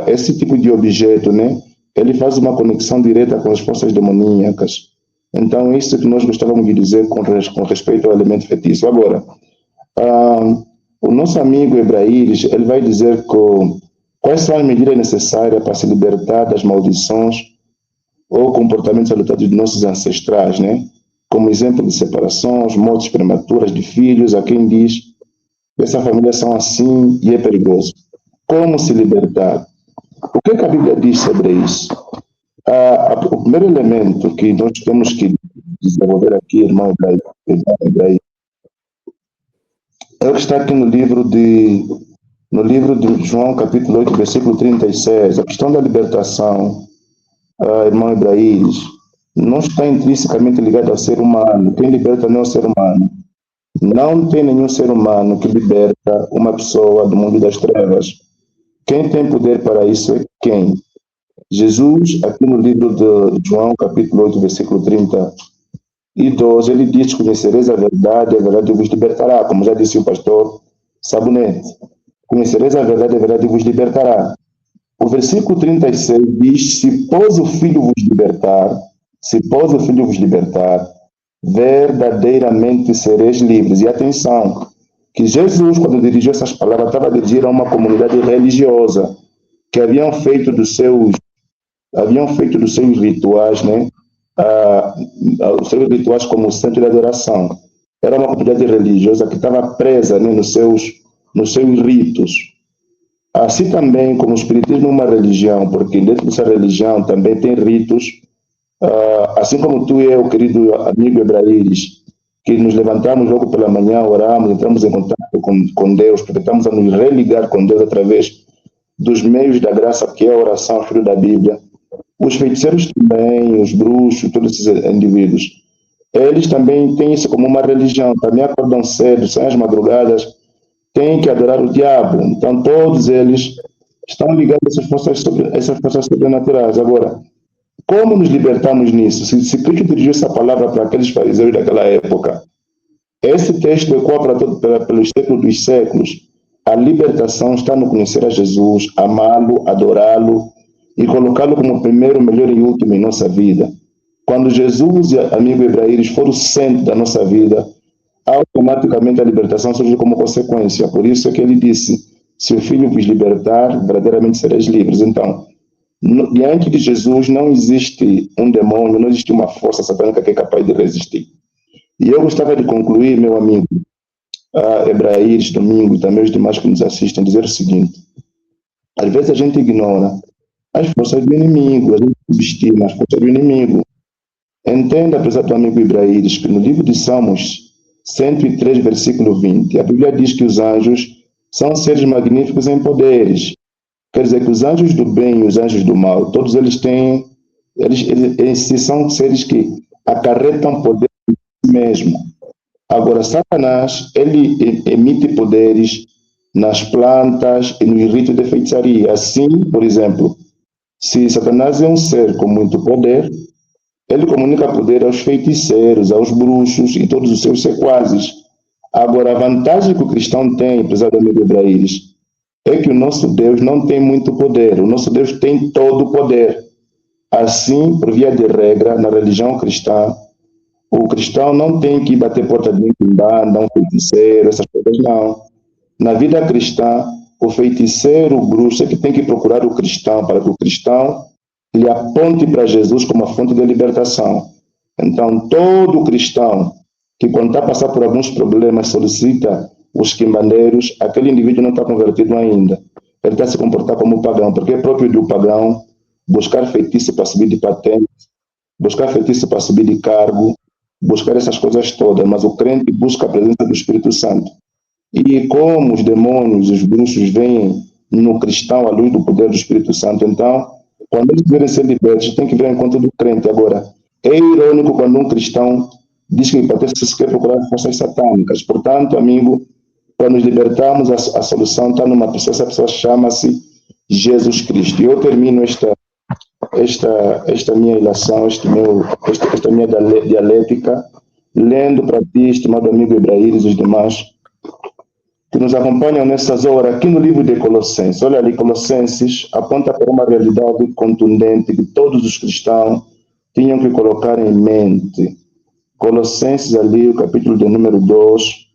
esse tipo de objeto, né, ele faz uma conexão direta com as forças demoníacas. Então, isso que nós gostávamos de dizer com respeito ao elemento feitiço. Agora, o nosso amigo Ebraíris, ele vai dizer quais são as medidas necessárias para se libertar das maldições ou comportamentos adotados de nossos ancestrais, né? Como exemplo de separações, mortes prematuras de filhos, a quem diz que essa família são assim e é perigoso. Como se libertar? O que a Bíblia diz sobre isso? O primeiro elemento que nós temos que desenvolver aqui, irmão Ebraíris, é o que está aqui no livro de João, capítulo 8, versículo 36. A questão da libertação, irmão Ebraíris, não está intrinsecamente ligada ao ser humano. Quem liberta não é o ser humano. Não tem nenhum ser humano que liberta uma pessoa do mundo das trevas. Quem tem poder para isso é quem? Jesus, aqui no livro de João, capítulo 8, versículo 32, ele diz: conhecereis a verdade vos libertará. Como já disse o pastor Sabonete, conhecereis a verdade vos libertará. O versículo 36 diz: se pôs o Filho vos libertar, verdadeiramente sereis livres. E atenção, que Jesus, quando dirigiu essas palavras, estava dirigindo a uma comunidade religiosa que haviam feito dos seus rituais, né? Os seus rituais como o centro de adoração. Era uma comunidade religiosa que estava presa, né, nos seus ritos. Assim também como o espiritismo é uma religião, porque dentro dessa religião também tem ritos, assim como tu e eu, querido amigo Ebraíris, que nos levantamos logo pela manhã, oramos, entramos em contato com Deus, porque estamos a nos religar com Deus através dos meios da graça, que é a oração, o estudo da Bíblia. Os feiticeiros também, os bruxos, todos esses indivíduos, eles também têm isso como uma religião, também acordam cedo, saem às madrugadas, têm que adorar o diabo. Então todos eles estão ligados a essas forças sobrenaturais. Agora, como nos libertamos nisso? Se Cristo dirigiu essa palavra para aqueles fariseus daquela época, esse texto ecoa pelos séculos dos séculos. A libertação está no conhecer a Jesus, amá-lo, adorá-lo e colocá-lo como primeiro, melhor e último em nossa vida. Quando Jesus e amigo Ebraíris foram o centro da nossa vida, automaticamente a libertação surge como consequência. Por isso é que ele disse: se o Filho vos libertar, verdadeiramente sereis livres. Então, diante de Jesus não existe um demônio, não existe uma força satânica que é capaz de resistir. E eu gostava de concluir, meu amigo Ebraíris, Domingo e também os demais que nos assistem, dizer o seguinte: às vezes a gente ignora as forças do inimigo, a gente subestima as forças do inimigo. Entenda, prezado amigo Ebraíris, que no livro de Salmos 103, versículo 20, a Bíblia diz que os anjos são seres magníficos em poderes. Quer dizer que os anjos do bem e os anjos do mal, todos eles são seres que acarretam poder em si mesmo. Agora, Satanás, ele emite poderes nas plantas e nos ritos de feitiçaria. Assim, por exemplo, se Satanás é um ser com muito poder, ele comunica poder aos feiticeiros, aos bruxos e todos os seus sequazes. Agora, a vantagem que o cristão tem, prezado amigo Ebraíris, é que o nosso Deus não tem muito poder. O nosso Deus tem todo o poder. Assim, por via de regra, na religião cristã, o cristão não tem que bater porta de banda, um feiticeiro, essas coisas não. Na vida cristã, o feiticeiro, o bruxo, é que tem que procurar o cristão, para que o cristão lhe aponte para Jesus como a fonte de libertação. Então, todo cristão que, quando está a passar por alguns problemas, solicita os quimbandeiros, aquele indivíduo não está convertido ainda. Ele está a se comportar como pagão, porque é próprio do pagão buscar feitiço para subir de patente, buscar feitiço para subir de cargo, buscar essas coisas todas, mas o crente busca a presença do Espírito Santo. E como os demônios, os bruxos vêm no cristão à luz do poder do Espírito Santo, então, quando eles quiserem ser libertos, tem que vir ao encontro do crente. Agora, é irônico quando um cristão diz que se quer procurar forças satânicas. Portanto, amigo, para nos libertarmos, a solução está numa pessoa, essa pessoa chama-se Jesus Cristo. E eu termino esta minha ilação, esta minha dialética, lendo para ti, estimado amigo Ibrahim e os demais que nos acompanham nessas horas, aqui no livro de Colossenses. Olha ali, Colossenses aponta para uma realidade contundente que todos os cristãos tinham que colocar em mente. Colossenses ali, o capítulo de número 2,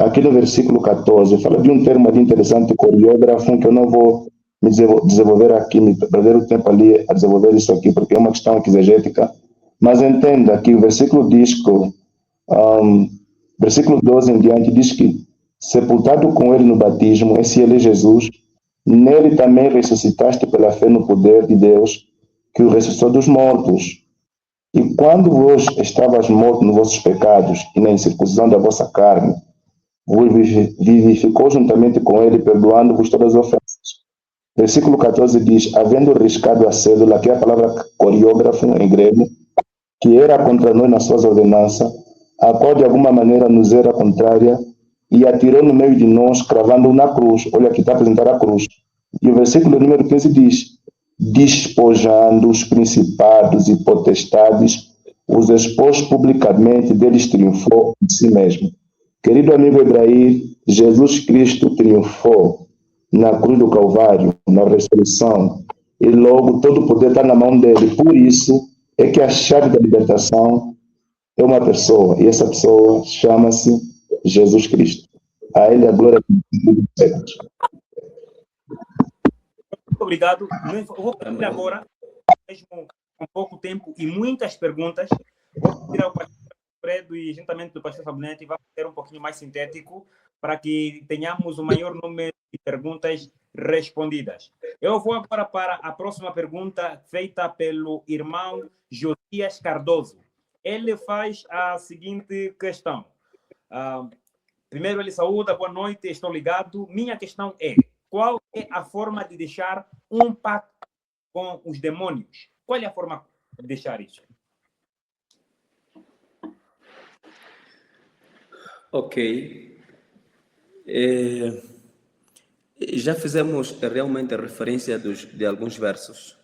aqui no versículo 14, fala de um termo ali interessante, coreógrafo, que eu não vou me desenvolver aqui, me perder o tempo ali a desenvolver isso aqui, porque é uma questão exegética, mas entenda que o versículo diz que, versículo 12 em diante, diz que sepultado com ele no batismo, esse ele é Jesus, nele também ressuscitaste pela fé no poder de Deus, que o ressuscitou dos mortos. E quando vós estavas mortos nos vossos pecados e na incircuncisão da vossa carne, vos vivificou juntamente com ele, perdoando-vos todas as ofensas. Versículo 14 diz, havendo riscado a cédula, que é a palavra coreógrafo em grego, que era contra nós nas suas ordenanças, a qual de alguma maneira nos era contrária, e atirou no meio de nós, cravando-o na cruz. Olha, aqui está a apresentar a cruz. E o versículo número 15 diz, despojando os principados e potestades, os expôs publicamente, deles triunfou de si mesmo. Querido amigo Ibrahim, Jesus Cristo triunfou na cruz do Calvário, na ressurreição, e logo todo o poder está na mão dele. Por isso é que a chave da libertação é uma pessoa, e essa pessoa chama-se Jesus Cristo. A ele a glória dos séculos. Muito obrigado. Eu vou pedir agora, mesmo com pouco tempo e muitas perguntas, vou pedir ao pastor Fredo e juntamente do pastor Fabinete, vamos ser um pouquinho mais sintético para que tenhamos o maior número de perguntas respondidas. Eu vou agora para a próxima pergunta feita pelo irmão Josias Cardoso. Ele faz a seguinte questão. Primeiro ele saúda, boa noite, estou ligado. Minha questão é, qual é a forma de deixar um pacto com os demônios? Qual é a forma de deixar isso? Ok. Já fizemos realmente referência de alguns versos,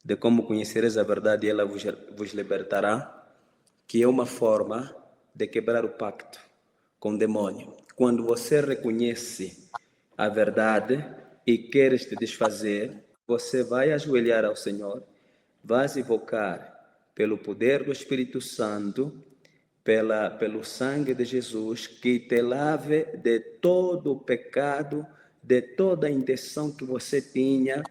de como conhecereis a verdade e ela vos libertará, que é uma forma de quebrar o pacto com o demônio. Quando você reconhece a verdade e queres te desfazer, você vai ajoelhar ao Senhor, vai invocar pelo poder do Espírito Santo, pelo sangue de Jesus, que te lave de todo o pecado, de toda a intenção que você tinha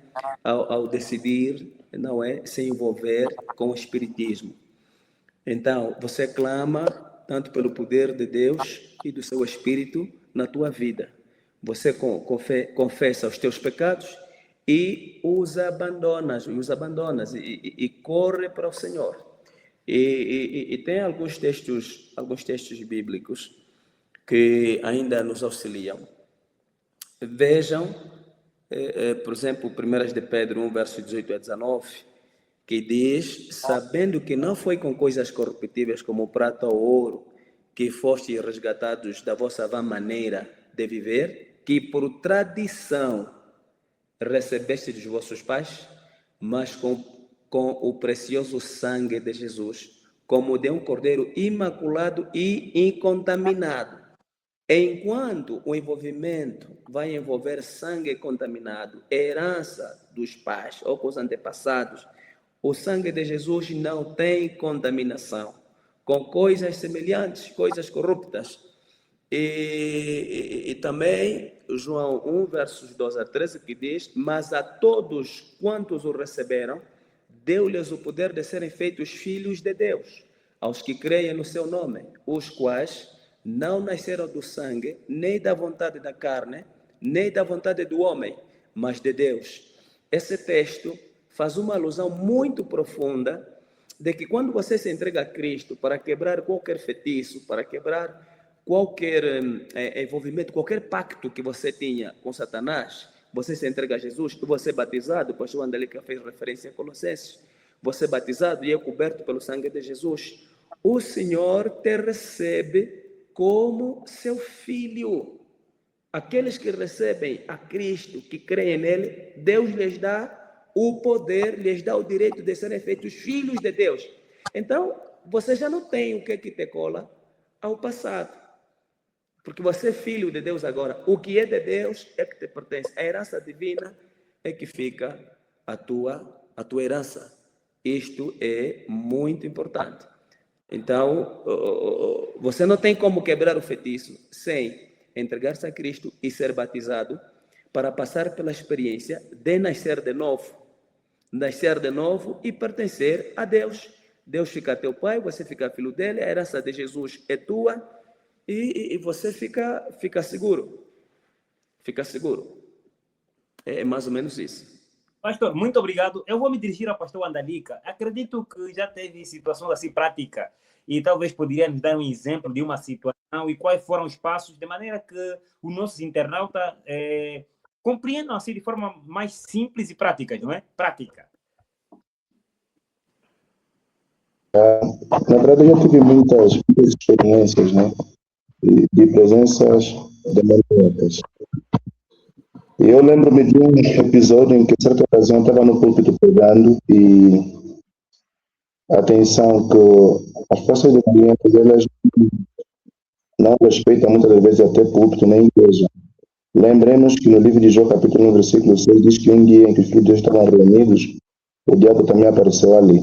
ao decidir, não é, se envolver com o espiritismo. Então, você clama tanto pelo poder de Deus e do seu Espírito na tua vida. Você confessa os teus pecados e os abandonas e corre para o Senhor. E tem alguns textos bíblicos que ainda nos auxiliam. Vejam, por exemplo, 1 de Pedro 1, verso 18 a 19, que diz, sabendo que não foi com coisas corruptíveis como prata ou ouro, que fostes resgatados da vossa vã maneira de viver, que por tradição recebeste dos vossos pais, mas com o precioso sangue de Jesus, como de um cordeiro imaculado e incontaminado. Enquanto o envolvimento vai envolver sangue contaminado, herança dos pais ou com os antepassados, o sangue de Jesus não tem contaminação com coisas semelhantes, coisas corruptas. E também João 1, versos 12 a 13, que diz, mas a todos quantos o receberam, deu-lhes o poder de serem feitos filhos de Deus, aos que creem no seu nome, os quais não nasceram do sangue, nem da vontade da carne, nem da vontade do homem, mas de Deus. Esse texto faz uma alusão muito profunda de que quando você se entrega a Cristo para quebrar qualquer feitiço, para quebrar qualquer envolvimento, qualquer pacto que você tinha com Satanás, você se entrega a Jesus, você é batizado, o pastor Andelica fez referência a Colossenses, você é batizado e é coberto pelo sangue de Jesus, o Senhor te recebe como seu filho. Aqueles que recebem a Cristo, que creem nele, Deus lhes dá o poder lhes dá o direito de serem feitos filhos de Deus. Então, você já não tem o que te cola ao passado. Porque você é filho de Deus agora. O que é de Deus é que te pertence. A herança divina é que fica a tua herança. Isto é muito importante. Então, você não tem como quebrar o feitiço sem entregar-se a Cristo e ser batizado para passar pela experiência de nascer de novo. Nascer de novo e pertencer a Deus. Deus fica teu pai, você fica filho dele, a herança de Jesus é tua e você fica seguro. Fica seguro. É mais ou menos isso. Pastor, muito obrigado. Eu vou me dirigir ao pastor Andalica. Acredito que já teve situações assim práticas e talvez poderia nos dar um exemplo de uma situação e quais foram os passos, de maneira que os nossos internautas compreendam assim de forma mais simples e prática, não é? Prática. Na verdade, eu já tive muitas experiências, né, de presenças demoniadas. E eu lembro-me de um episódio em que, em certa ocasião, estava no púlpito pregando e atenção que as pessoas demoníacas, elas não respeitam muitas das vezes até púlpito nem igreja. Lembremos que no livro de Jó, capítulo 1, versículo 6, diz que um dia em que os filhos de Deus estavam reunidos, o diabo também apareceu ali.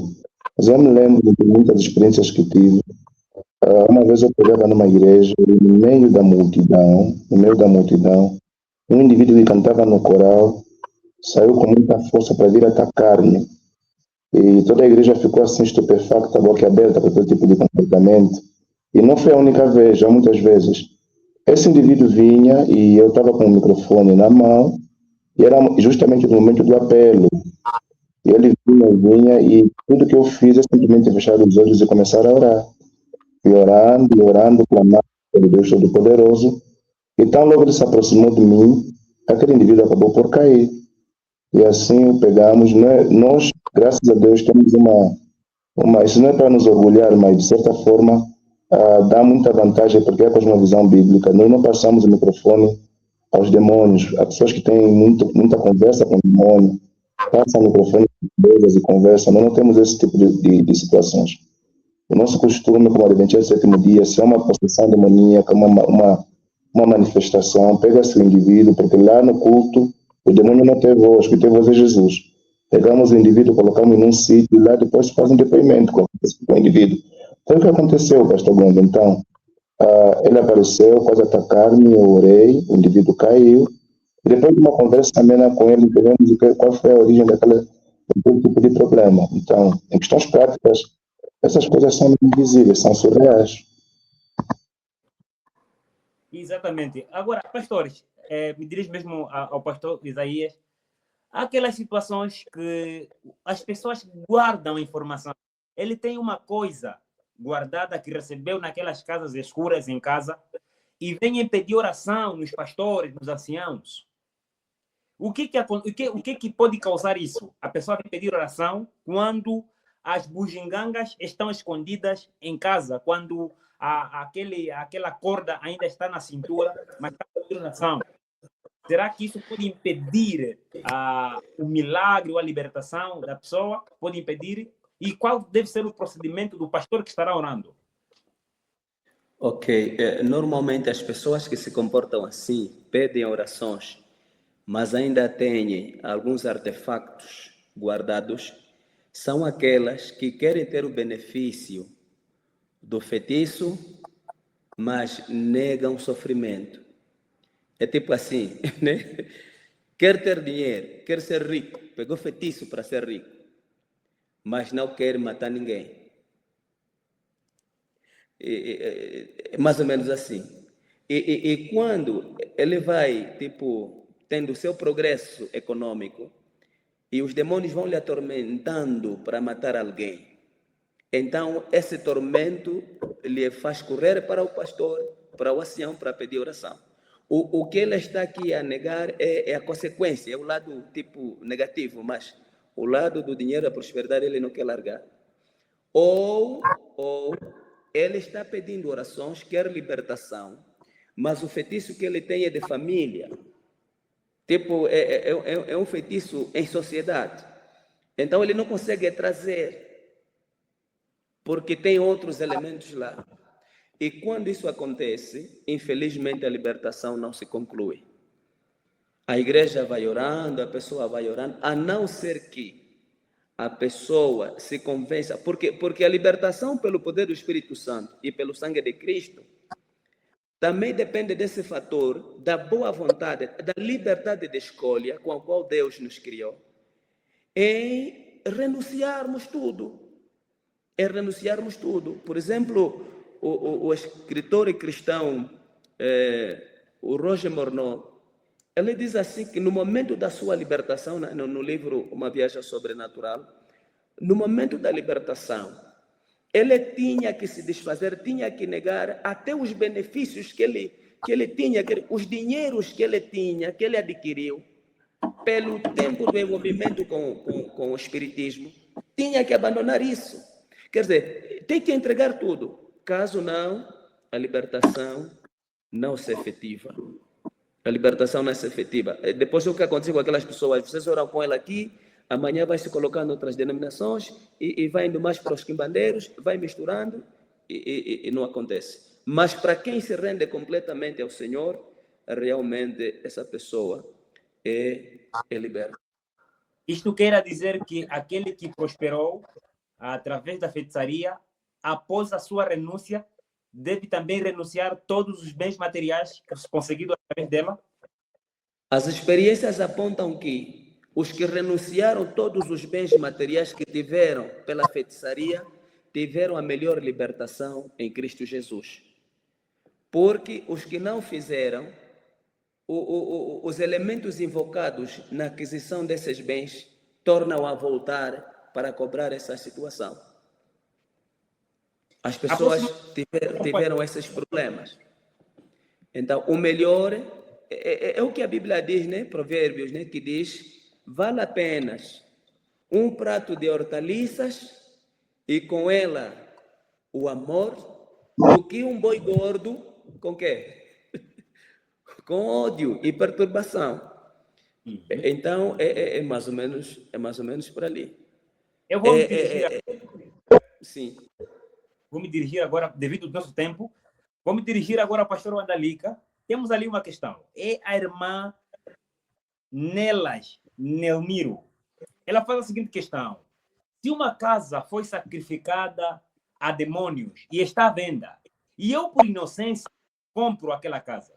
Mas eu me lembro de muitas experiências que tive. Uma vez eu pregava numa igreja e no meio da multidão, um indivíduo que cantava no coral saiu com muita força para vir atacar-me. E toda a igreja ficou assim estupefacta, boca aberta para aquele tipo de comportamento. E não foi a única vez, há muitas vezes. Esse indivíduo vinha e eu estava com o microfone na mão e era justamente no momento do apelo. E ele vinha e tudo que eu fiz é simplesmente fechar os olhos e começar a orar. E orando, clamando pelo Deus Todo-Poderoso. Então, logo ele se aproximou de mim, aquele indivíduo acabou por cair. E assim o pegamos. Nós, graças a Deus, temos isso não é para nos orgulhar, mas de certa forma dá muita vantagem, porque é com uma visão bíblica. Nós não passamos o microfone aos demônios. Há pessoas que têm muita conversa com o demônio, passam o microfone e conversam. Nós não temos esse tipo de situações. O nosso costume, como Adventista do Sétimo Dia, se é uma possessão demoníaca, uma manifestação, pega-se o indivíduo, porque lá no culto o demônio não tem voz, que tem voz é Jesus. Pegamos o indivíduo, colocamos num sítio e lá depois faz um depoimento com o indivíduo. Foi o que aconteceu, pastor Gondo. Então, ele apareceu, quase atacar-me, eu orei, o indivíduo caiu. E depois de uma conversa amena com ele, entendemos qual foi a origem daquele tipo de problema. Então, em questões práticas, essas coisas são invisíveis, são surreais. Exatamente. Agora, pastores, me dirijo mesmo ao pastor Isaías. Há aquelas situações que as pessoas guardam a informação. Ele tem uma coisa guardada que recebeu naquelas casas escuras em casa e vem pedir oração nos pastores, nos anciãos. O que pode causar isso? A pessoa vem pedir oração quando as bugigangas estão escondidas em casa, quando aquela corda ainda está na cintura, mas está pedindo oração. Será que isso pode impedir o milagre ou a libertação da pessoa? Pode impedir? E qual deve ser o procedimento do pastor que estará orando? Ok. Normalmente as pessoas que se comportam assim pedem orações, mas ainda têm alguns artefactos guardados, são aquelas que querem ter o benefício do feitiço, mas negam o sofrimento. É tipo assim, né? Quer ter dinheiro, quer ser rico, pegou feitiço para ser rico, mas não quer matar ninguém. É mais ou menos assim. E quando ele vai, tipo, tendo o seu progresso econômico, e os demônios vão lhe atormentando para matar alguém, então esse tormento lhe faz correr para o pastor, para o ancião, para pedir oração. O que ele está aqui a negar é a consequência, é o lado tipo negativo, mas o lado do dinheiro, a prosperidade, ele não quer largar. Ou ele está pedindo orações, quer libertação, mas o feitiço que ele tem é de família. Tipo, é um feitiço em sociedade. Então ele não consegue trazer, porque tem outros elementos lá. E quando isso acontece, infelizmente a libertação não se conclui. A igreja vai orando, a pessoa vai orando, a não ser que a pessoa se convença, porque a libertação pelo poder do Espírito Santo e pelo sangue de Cristo também depende desse fator da boa vontade, da liberdade de escolha com a qual Deus nos criou, em renunciarmos tudo. É renunciarmos tudo. Por exemplo, o escritor e cristão, o Roger Morneau, ele diz assim que no momento da sua libertação, no livro Uma Viagem Sobrenatural, no momento da libertação, ele tinha que se desfazer, tinha que negar até os benefícios que ele tinha, os dinheiros que ele tinha, que ele adquiriu, pelo tempo do envolvimento com o espiritismo, tinha que abandonar isso. Quer dizer, tem que entregar tudo. Caso não, a libertação não se efetiva. A libertação não se efetiva. Depois o que aconteceu com aquelas pessoas, vocês oram com ela aqui, amanhã vai se colocando em outras denominações e vai indo mais para os quimbandeiros, vai misturando e não acontece. Mas para quem se rende completamente ao Senhor, realmente essa pessoa é liberta. Isto quer dizer que aquele que prosperou através da feitiçaria, após a sua renúncia, deve também renunciar todos os bens materiais conseguidos através dela? As experiências apontam que os que renunciaram todos os bens materiais que tiveram pela feitiçaria, tiveram a melhor libertação em Cristo Jesus. Porque os que não fizeram, os elementos invocados na aquisição desses bens tornam a voltar para cobrar essa situação. As pessoas tiveram esses problemas. Então, o melhor é o que a Bíblia diz, né? Provérbios, né? Que diz: vale apenas um prato de hortaliças e com ela o amor, do que um boi gordo com quê? Com ódio e perturbação. Então, é mais ou menos por ali. Eu vou me dirigir sim. Vou me dirigir agora, devido ao nosso tempo, vou me dirigir agora ao pastor Wandalika. Temos ali uma questão. É a irmã Nelas Nelmiro. Ela faz a seguinte questão: se uma casa foi sacrificada a demônios e está à venda, e eu, por inocência, compro aquela casa,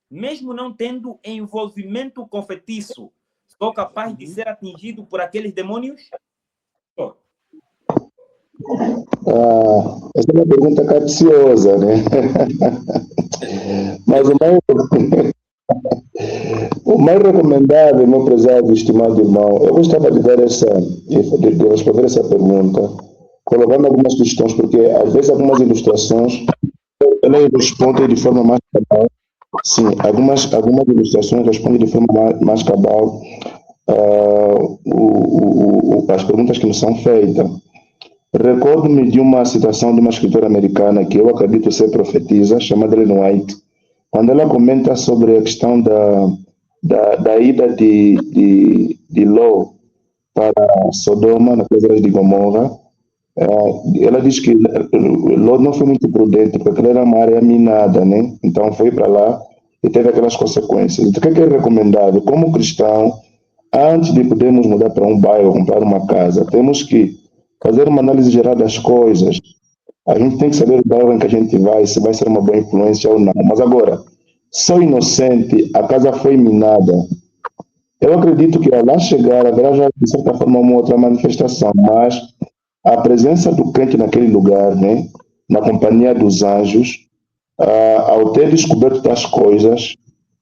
mesmo não tendo envolvimento com feitiço, sou capaz de ser atingido por aqueles demônios? Essa é uma pergunta capciosa, né? Mas o mais recomendável, meu prezado e estimado irmão, eu gostava de responder essa pergunta, colocando algumas questões, porque às vezes algumas ilustrações elas respondem de forma mais cabal. Sim, algumas ilustrações respondem de forma mais cabal as perguntas que nos são feitas. Recordo-me de uma citação de uma escritora americana que eu acredito ser profetisa, chamada Ellen White, quando ela comenta sobre a questão da ida de Ló para Sodoma, na pedra de Gomorra. Ela diz que Ló não foi muito prudente, porque ela era uma área minada, né? Então foi para lá e teve aquelas consequências. Então, o que é recomendável? Como cristão, antes de podermos mudar para um bairro, comprar uma casa, temos que fazer uma análise geral das coisas. A gente tem que saber o bairro em que a gente vai, se vai ser uma boa influência ou não. Mas agora, sou inocente, a casa foi minada. Eu acredito que ao lá chegar, haverá já, de certa forma, uma outra manifestação, mas a presença do crente naquele lugar, né, na companhia dos anjos, ao ter descoberto das coisas,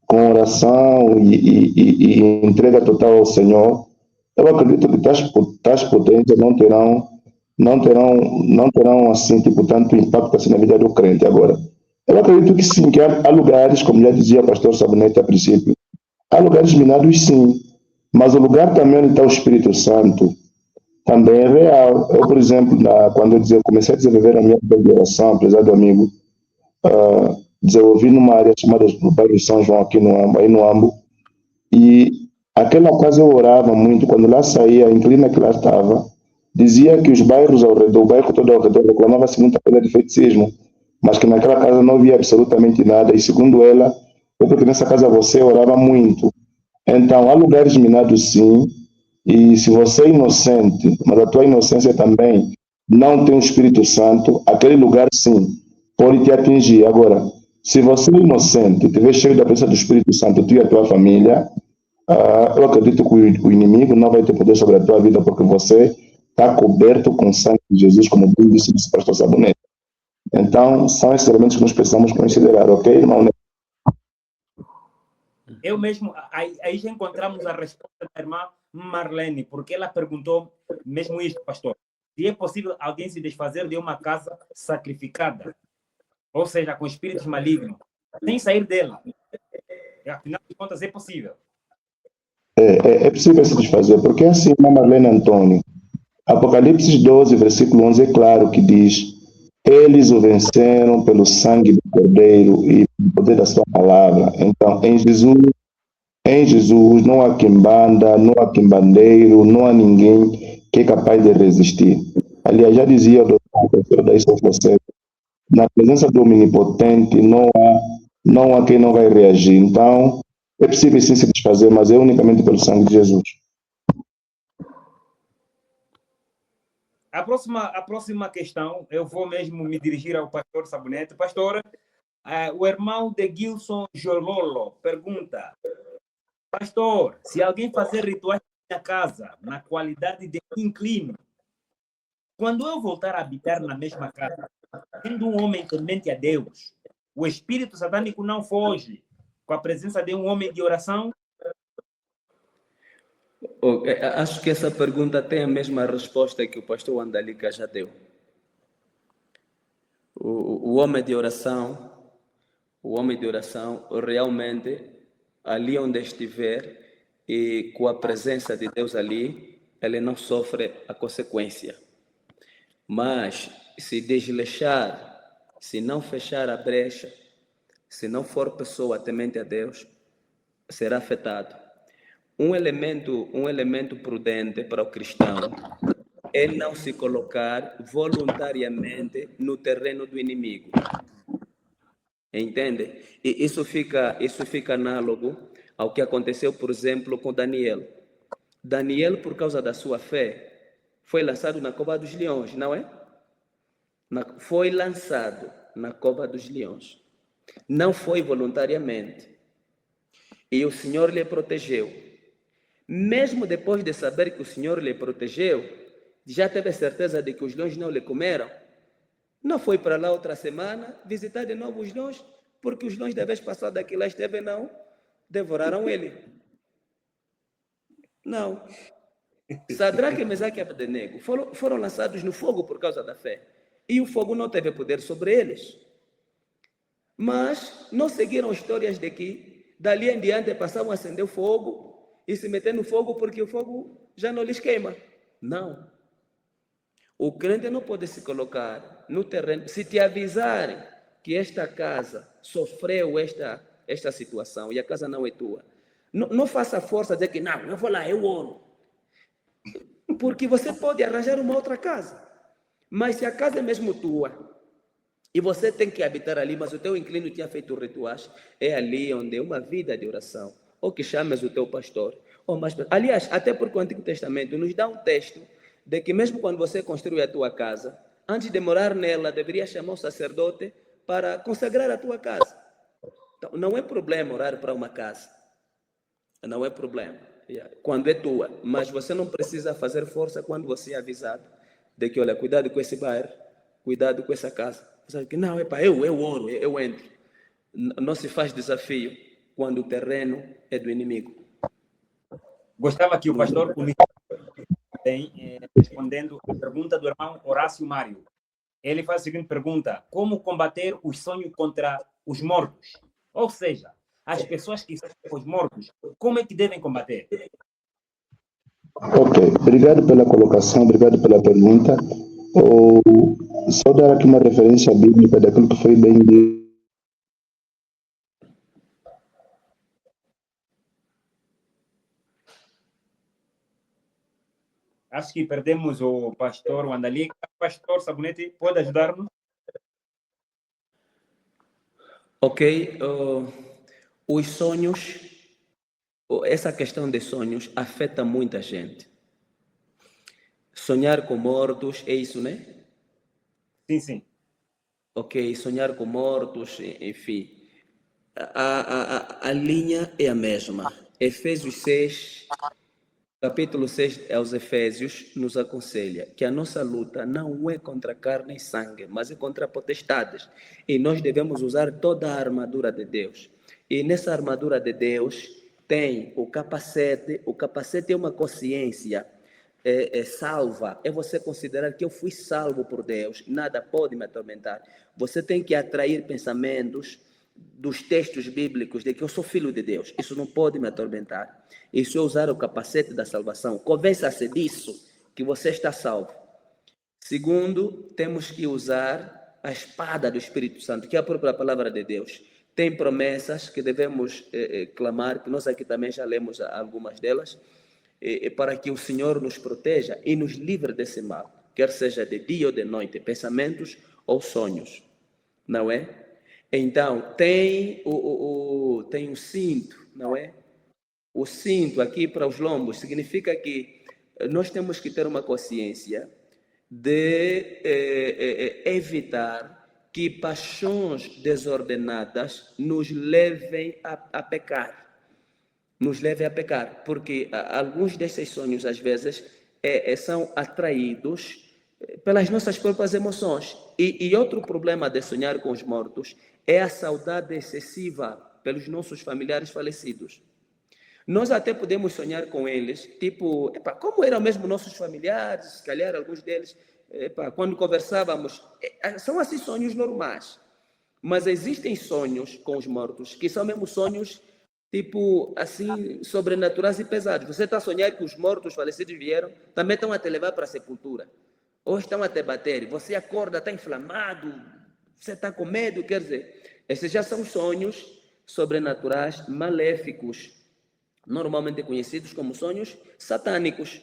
com oração e entrega total ao Senhor, eu acredito que tais potências não terão assim, tipo, tanto impacto assim na vida do crente. Agora, eu acredito que sim, que há lugares, como já dizia o pastor Sabonete a princípio, há lugares minados sim, mas o lugar também onde está o Espírito Santo também é real. Eu, por exemplo, quando eu comecei a desenvolver a minha vida de oração, apesar do amigo, desenvolvi numa área chamada do bairro de São João, aqui no Ambo, e Aquela casa eu orava muito, quando lá saía, a inclina que lá estava, dizia que os bairros ao redor, o bairro todo ao redor, reclamava-se muita coisa de feiticismo, mas que naquela casa não havia absolutamente nada, e segundo ela, foi porque nessa casa você orava muito. Então, há lugares minados sim, e se você é inocente, mas a tua inocência também não tem o Espírito Santo, aquele lugar sim, pode te atingir. Agora, se você é inocente, estiver cheio da presença do Espírito Santo, tu e a tua família, eu acredito que o inimigo não vai ter poder sobre a tua vida, porque você está coberto com o sangue de Jesus, como bem disse o pastor Sabonete. Então, são esses elementos que nós precisamos considerar, ok, irmão? Eu mesmo, aí já encontramos a resposta da irmã Marlene, porque ela perguntou mesmo isto, pastor. Se é possível alguém se desfazer de uma casa sacrificada, ou seja, com espíritos malignos, sem sair dela. Afinal de contas, é possível. É possível se desfazer, porque assim, irmã Marlene Antônio, Apocalipse 12, versículo 11 é claro que diz: eles o venceram pelo sangue do Cordeiro e pelo poder da sua palavra. Então, em Jesus não há quimbanda, não há quimbandeiro, não há ninguém que é capaz de resistir. Aliás, já dizia o professor da você, na presença do Omnipotente não há quem não vai reagir. Então, é possível sim se desfazer, mas é unicamente pelo sangue de Jesus. A próxima questão, eu vou mesmo me dirigir ao pastor Sabonete. Pastor, o irmão de Gilson Jololo pergunta: pastor, se alguém fazer rituais na minha casa, na qualidade de inquilino, quando eu voltar a habitar na mesma casa, sendo um homem temente a Deus, o espírito satânico não foge com a presença de um homem de oração? Acho que essa pergunta tem a mesma resposta que o pastor Andalica já deu. O homem de oração, realmente, ali onde estiver e com a presença de Deus ali, ele não sofre a consequência. Mas se desleixar, se não fechar a brecha, se não for pessoa temente a Deus, será afetado. Um elemento prudente para o cristão é não se colocar voluntariamente no terreno do inimigo. Entende? E isso fica análogo ao que aconteceu, por exemplo, com Daniel. Daniel, por causa da sua fé, foi lançado na cova dos leões, não é? Foi lançado na cova dos leões. Não foi voluntariamente. E o Senhor lhe protegeu. Mesmo depois de saber que o Senhor lhe protegeu, já teve certeza de que os leões não lhe comeram? Não foi para lá outra semana visitar de novo os leões, porque os leões da vez passada que lá esteve não devoraram ele. Não. Sadraque, Mesaque e Abdenego foram lançados no fogo por causa da fé. E o fogo não teve poder sobre eles. Mas não seguiram histórias de que dali em diante passavam a acender o fogo e se meter no fogo porque o fogo já não lhes queima. Não. O crente não pode se colocar no terreno. Se te avisarem que esta casa sofreu esta situação e a casa não é tua, não faça força de dizer que não, eu vou lá, eu oro. Porque você pode arranjar uma outra casa. Mas se a casa é mesmo tua e você tem que habitar ali, mas o teu inquilino tinha feito rituais, é ali onde é uma vida de oração. Ou que chames o teu pastor. Aliás, até porque o Antigo Testamento nos dá um texto de que mesmo quando você construi a tua casa, antes de morar nela, deveria chamar o sacerdote para consagrar a tua casa. Então, não é problema orar para uma casa. Não é problema. Quando é tua. Mas você não precisa fazer força quando você é avisado de que, olha, cuidado com esse bairro, cuidado com essa casa. Você sabe que não, eu oro, eu entro. Não se faz desafio quando o terreno é do inimigo. Gostava que o pastor respondendo a pergunta do irmão Horácio Mário. Ele faz a seguinte pergunta: como combater os sonhos contra os mortos? Ou seja, as pessoas que são os mortos, como é que devem combater? Ok, obrigado pela colocação, obrigado pela pergunta. Só dar aqui uma referência bíblica daquilo que foi bem dito. Acho que perdemos o pastor Wandalica. Pastor Sabonete, pode ajudar-nos? Ok, os sonhos, essa questão de sonhos afeta muita gente. Sonhar com mortos, é isso, né? Sim, sim. Ok, sonhar com mortos, enfim. A linha é a mesma. Efésios 6, capítulo 6 aos Efésios, nos aconselha que a nossa luta não é contra carne e sangue, mas é contra potestades. E nós devemos usar toda a armadura de Deus. E nessa armadura de Deus tem o capacete. O capacete é uma consciência salva. É você considerar que eu fui salvo por Deus, nada pode me atormentar. Você tem que atrair pensamentos dos textos bíblicos de que eu sou filho de Deus. Isso não pode me atormentar. Isso é usar o capacete da salvação. Convença-se disso, que você está salvo. Segundo, temos que usar a espada do Espírito Santo, que é a própria palavra de Deus. Tem promessas que devemos clamar, que nós aqui também já lemos algumas delas, para que o Senhor nos proteja e nos livre desse mal, quer seja de dia ou de noite, pensamentos ou sonhos, não é? Então, tem o cinto, não é? O cinto aqui para os lombos significa que nós temos que ter uma consciência de evitar que paixões desordenadas nos levem a pecar. Nos levem a pecar, porque alguns desses sonhos, às vezes, são atraídos pelas nossas próprias emoções. E outro problema de sonhar com os mortos é a saudade excessiva pelos nossos familiares falecidos. Nós até podemos sonhar com eles, tipo, como eram mesmo nossos familiares, se calhar alguns deles, quando conversávamos, são assim sonhos normais. Mas existem sonhos com os mortos, que são mesmo sonhos, tipo, assim, sobrenaturais e pesados. Você está a sonhar que os mortos falecidos vieram, também estão a te levar para a sepultura. Ou estão a te bater, você acorda, está inflamado, você está com medo, quer dizer, esses já são sonhos sobrenaturais, maléficos, normalmente conhecidos como sonhos satânicos.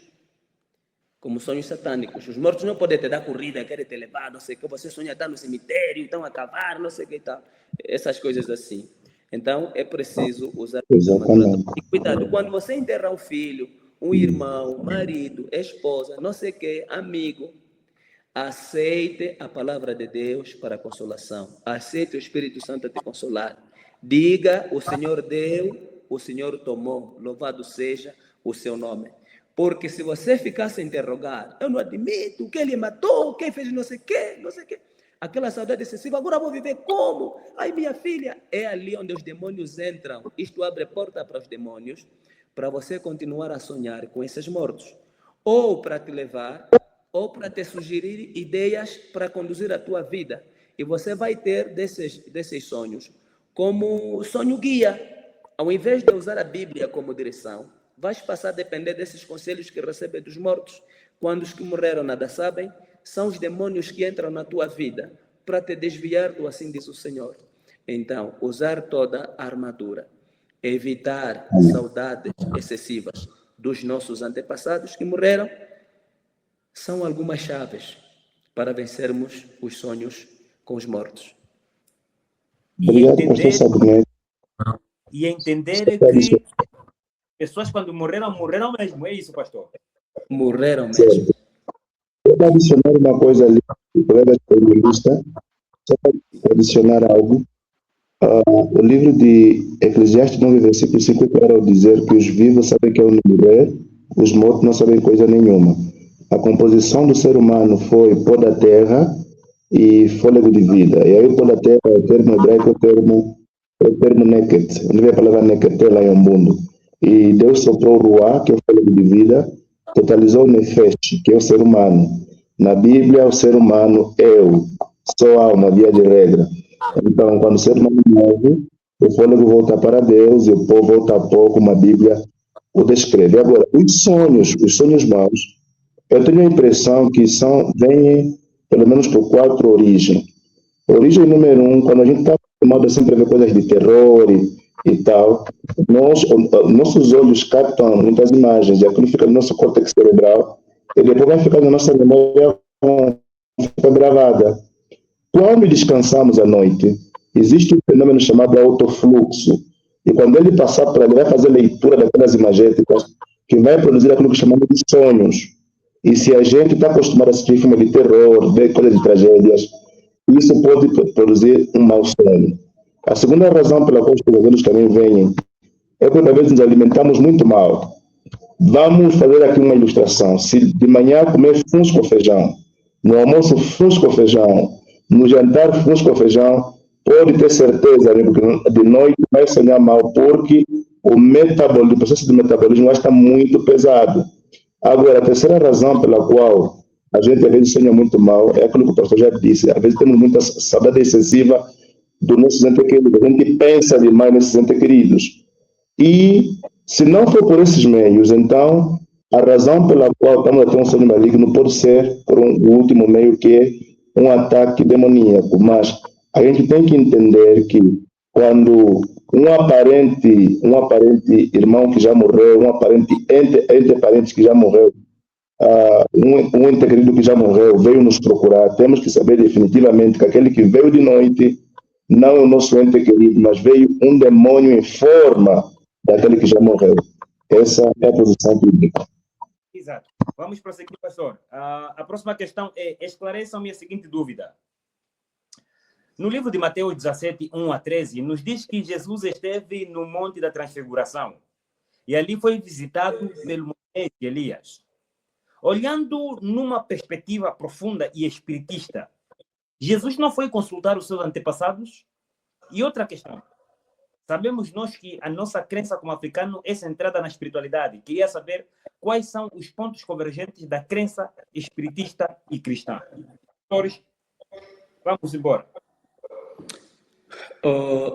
Como sonhos satânicos. Os mortos não podem te dar corrida, querem te levar, não sei o que, você sonha estar no cemitério, estão a cavar, não sei o que e tal. Essas coisas assim. Então, é preciso usar... E cuidado, quando você enterrar um filho, um irmão, marido, esposa, não sei o que, amigo, aceite a palavra de Deus para a consolação. Aceite o Espírito Santo a te consolar. Diga, o Senhor deu, o Senhor tomou, louvado seja o seu nome. Porque se você ficasse a interrogar, eu não admito, que ele matou, quem fez não sei o que, aquela saudade excessiva, agora vou viver como? Ai, minha filha, é ali onde os demônios entram. Isto abre porta para os demônios, para você continuar a sonhar com esses mortos. Ou para te levar, ou para te sugerir ideias para conduzir a tua vida. E você vai ter desses sonhos como sonho guia. Ao invés de usar a Bíblia como direção, vais passar a depender desses conselhos que recebe dos mortos. Quando os que morreram nada sabem, são os demônios que entram na tua vida para te desviar do assim diz o Senhor. Então, usar toda a armadura, evitar saudades excessivas dos nossos antepassados que morreram, são algumas chaves para vencermos os sonhos com os mortos. E entender que pessoas quando morreram mesmo, é isso, pastor? Morreram mesmo. Eu vou adicionar uma coisa ali, colega jornalista, só para adicionar algo. O livro de Eclesiastes 9, versículo 5, quero dizer que os vivos sabem que é o morrer, os mortos não sabem coisa nenhuma. A composição do ser humano foi pó da terra e fôlego de vida. E aí o pó da terra é o termo hebraico, o termo neket, onde vem a palavra neket, lá em Umbundo. E Deus soprou o ruá, que é o fôlego de vida, totalizou o nefesh, que é o ser humano. Na Bíblia, o ser humano é só alma, via de regra. Então, quando o ser humano morre, o fôlego volta para Deus e o pó volta a pó, como a Bíblia o descreve. Agora, os sonhos maus, eu tenho a impressão que vêm pelo menos por 4 origens. Origem número 1, quando a gente está acostumado a sempre ver coisas de terror e tal, nossos olhos captam muitas imagens, e aquilo fica no nosso córtex cerebral, e depois vai ficar na nossa memória, fica gravada. Quando descansamos à noite, existe um fenômeno chamado autofluxo. E quando ele passar para ele, vai fazer leitura daquelas imagéticas que vai produzir aquilo que chamamos de sonhos. E se a gente está acostumado a assistir filmes de terror, ver coisas de tragédias, isso pode produzir um mau sonho. A segunda razão pela qual os pesadelos também vêm é porque, às vezes, nos alimentamos muito mal. Vamos fazer aqui uma ilustração. Se de manhã comer fungos com feijão, no almoço fungos com feijão, no jantar fungos com feijão, pode ter certeza, amigo, que de noite vai sonhar mal, porque o processo de metabolismo está muito pesado. Agora, a terceira razão pela qual a gente às vezes sonha muito mal é aquilo que o pastor já disse. Às vezes temos muita saudade excessiva dos nossos entes queridos. A gente pensa demais nesses entes queridos. E se não for por esses meios, então a razão pela qual estamos a ter um sonho maligno pode ser por um último meio, que é um ataque demoníaco. Mas a gente tem que entender que quando um aparente irmão que já morreu, um aparente ente parente que já morreu, um ente querido que já morreu, veio nos procurar, temos que saber definitivamente que aquele que veio de noite não é o nosso ente querido, mas veio um demônio em forma daquele que já morreu. Essa é a posição bíblica. Exato. Vamos prosseguir, pastor. A próxima questão é: esclareçam-me a seguinte dúvida. No livro de Mateus 17, 1 a 13, nos diz que Jesus esteve no Monte da Transfiguração e ali foi visitado pelo Moisés e Elias. Olhando numa perspectiva profunda e espiritista, Jesus não foi consultar os seus antepassados? E outra questão. Sabemos nós que a nossa crença como africano é centrada na espiritualidade. Queria saber quais são os pontos convergentes da crença espiritista e cristã. Senhores, vamos embora.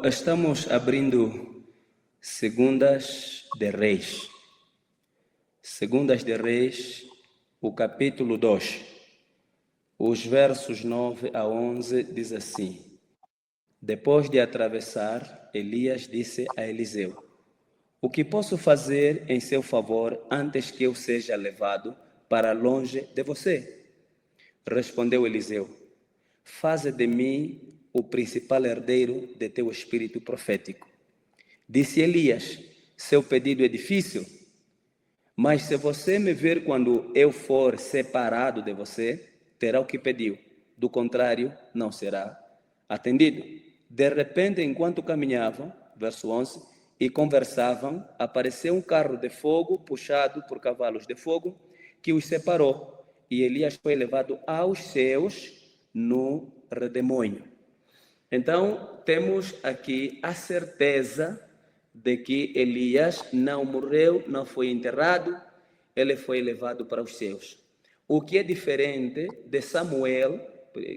Estamos abrindo Segundas de Reis. Segundas de Reis, o capítulo 2. Os versos 9 a 11 diz assim: Depois de atravessar, Elias disse a Eliseu: O que posso fazer em seu favor antes que eu seja levado para longe de você? Respondeu Eliseu: Faze de mim o principal herdeiro de teu espírito profético. Disse Elias: Seu pedido é difícil, mas se você me ver quando eu for separado de você, terá o que pediu. Do contrário, não será atendido. De repente, enquanto caminhavam, verso 11, e conversavam, apareceu um carro de fogo puxado por cavalos de fogo que os separou, e Elias foi levado aos céus no redemoinho. Então, temos aqui a certeza de que Elias não morreu, não foi enterrado, ele foi levado para os céus. O que é diferente de Samuel,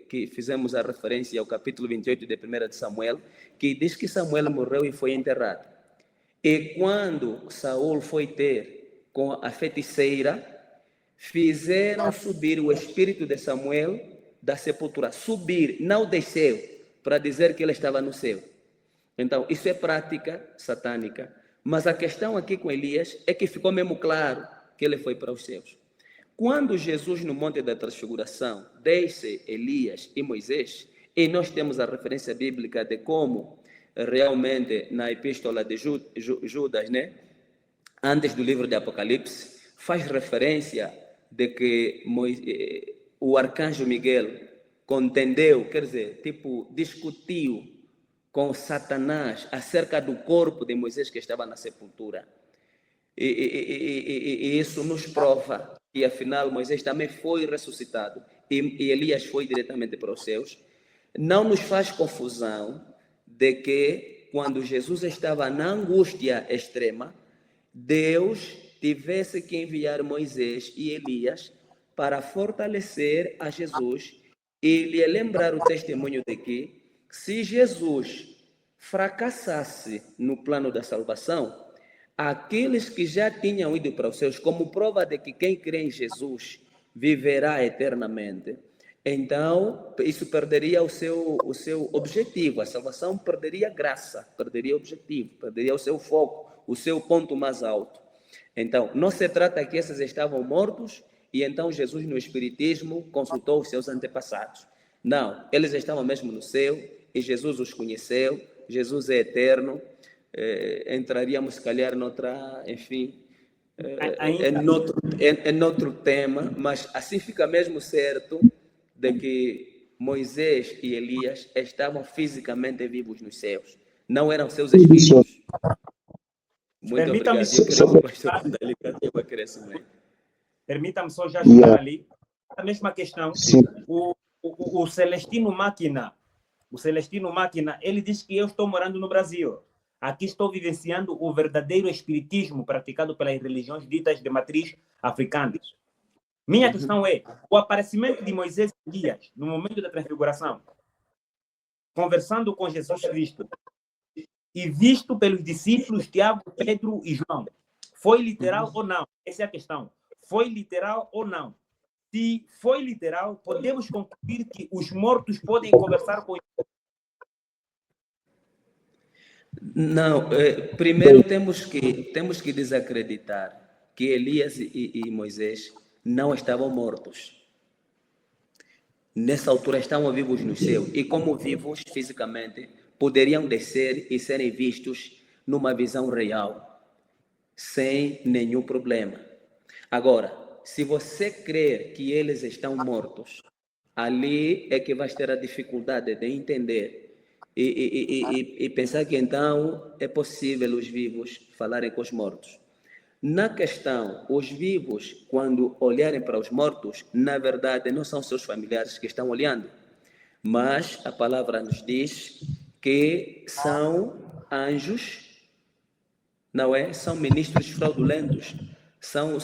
que fizemos a referência ao capítulo 28 de 1 de Samuel, que diz que Samuel morreu e foi enterrado. E quando Saul foi ter com a feiticeira, fizeram subir o espírito de Samuel da sepultura. Subir, não desceu, para dizer que ele estava no céu. Então, isso é prática satânica. Mas a questão aqui com Elias é que ficou mesmo claro que ele foi para os céus. Quando Jesus, no Monte da Transfiguração, desce Elias e Moisés, e nós temos a referência bíblica de como realmente na epístola de Judas, né, antes do livro de Apocalipse, faz referência de que o arcanjo Miguel contendeu, quer dizer, discutiu com Satanás acerca do corpo de Moisés que estava na sepultura. E isso nos prova que, afinal, Moisés também foi ressuscitado e Elias foi diretamente para os céus. Não nos faz confusão de que, quando Jesus estava na angústia extrema, Deus tivesse que enviar Moisés e Elias para fortalecer a Jesus e lhe lembrar o testemunho de que, se Jesus fracassasse no plano da salvação, aqueles que já tinham ido para os céus, como prova de que quem crê em Jesus viverá eternamente, então isso perderia o seu objetivo, a salvação perderia graça, perderia objetivo, perderia o seu foco, o seu ponto mais alto. Então, não se trata que esses estavam mortos E então Jesus, no Espiritismo, consultou os seus antepassados. Não, eles estavam mesmo no céu e Jesus os conheceu. Jesus é eterno. Entraríamos, se calhar, noutra, enfim, noutro tema, mas assim fica mesmo certo de que Moisés e Elias estavam fisicamente vivos nos céus. Não eram seus espíritos. Muito Permita-me obrigado. só- Eu queria que o pastor Dalicateiro acrescente. Permita-me só já chegar ali. A mesma questão. Sim. O Celestino Máquina, ele diz que eu estou morando no Brasil. Aqui estou vivenciando o verdadeiro espiritismo praticado pelas religiões ditas de matriz africanas. Minha questão é, o aparecimento de Moisés e Elias, no momento da transfiguração, conversando com Jesus Cristo, e visto pelos discípulos Tiago, Pedro e João, foi literal ou não? Essa é a questão. Foi literal ou não? Se foi literal, podemos concluir que os mortos podem conversar com Não, primeiro temos que desacreditar que Elias e Moisés não estavam mortos. Nessa altura estavam vivos no céu e como vivos fisicamente poderiam descer e serem vistos numa visão real, sem nenhum problema. Agora, se você crer que eles estão mortos, ali é que vai ter a dificuldade de entender e pensar que então é possível os vivos falarem com os mortos. Na questão, os vivos, quando olharem para os mortos, na verdade não são seus familiares que estão olhando, mas a palavra nos diz que são anjos, não é? São ministros fraudulentos, são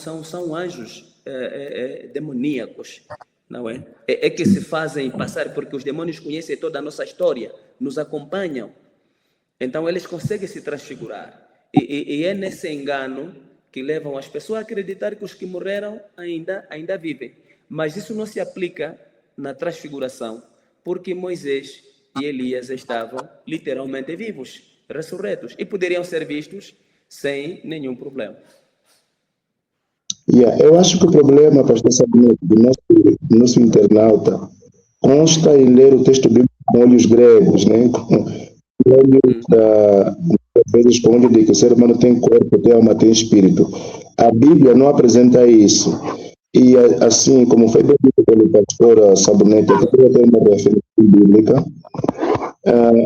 anjos demoníacos, não é? É que se fazem passar, porque os demônios conhecem toda a nossa história, nos acompanham, então eles conseguem se transfigurar, e é nesse engano que levam as pessoas a acreditar que os que morreram ainda vivem, mas isso não se aplica na transfiguração, porque Moisés e Elias estavam literalmente vivos, ressurretos, e poderiam ser vistos sem nenhum problema. Eu acho que o problema, pastor Sabino, do nosso internauta, consta em ler o texto bíblico com olhos gregos, né? Com olhos às vezes com olho de que o ser humano tem corpo, tem alma, tem espírito. A Bíblia não apresenta isso. E assim, como foi dito pelo pastor Sabonete, aqui eu tenho uma referência bíblica.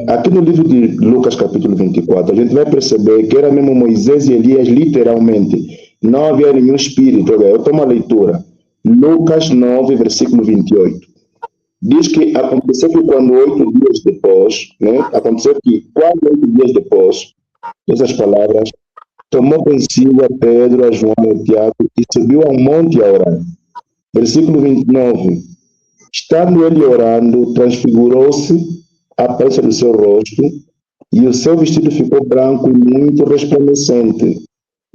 Aqui no livro de Lucas, capítulo 24, a gente vai perceber que era mesmo Moisés e Elias, literalmente. Não havia nenhum espírito. Eu tomo a leitura. Lucas 9, versículo 28. Diz que aconteceu que quando 8 dias depois, né? Aconteceu que quase 8 dias depois, essas palavras, tomou consigo a Pedro, a João e a Tiago e subiu ao monte a orar. Versículo 29. Estando ele orando, transfigurou-se a aparência do seu rosto e o seu vestido ficou branco e muito resplandecente.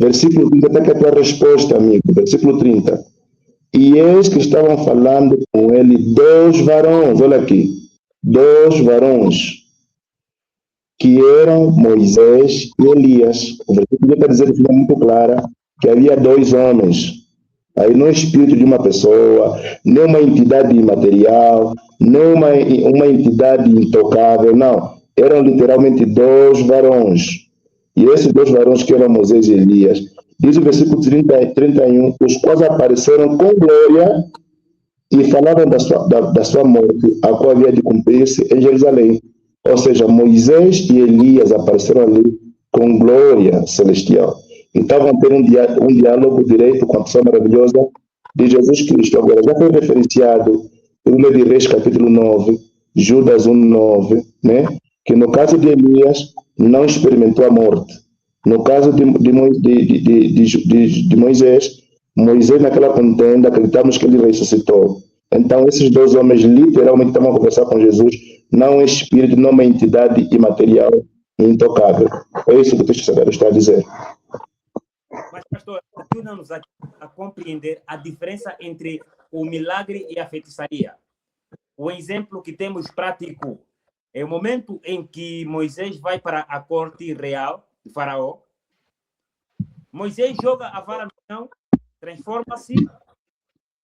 Versículo 30, até que a tua resposta, amigo. Versículo 30. E eis que estavam falando com ele 2 varões, olha aqui, 2 varões, que eram Moisés e Elias. O versículo está dizendo de forma muito clara que havia 2 homens. Aí não é espírito de uma pessoa, nem uma entidade imaterial, nem uma entidade intocável, não. Eram literalmente 2 varões. E esses 2 varões que eram Moisés e Elias, diz o versículo 31, os quais apareceram com glória e falavam da sua morte, a qual havia de cumprir-se em Jerusalém. Ou seja, Moisés e Elias apareceram ali com glória celestial. Então vão ter um diálogo direito com a pessoa maravilhosa de Jesus Cristo. Agora, já foi referenciado em 1 de Reis, capítulo 9, Judas 1:9, né? Que no caso de Elias não experimentou a morte. No caso de Moisés, Moisés naquela contenda, acreditamos que ele ressuscitou. Então esses 2 homens literalmente estavam a conversar com Jesus, não é espírito, não é uma entidade imaterial e intocável. É isso que o texto sagrado está a dizer. Mas, pastor, ajuda-nos a compreender a diferença entre o milagre e a feitiçaria. O exemplo que temos prático é o momento em que Moisés vai para a corte real de Faraó. Moisés joga a vara no chão, transforma-se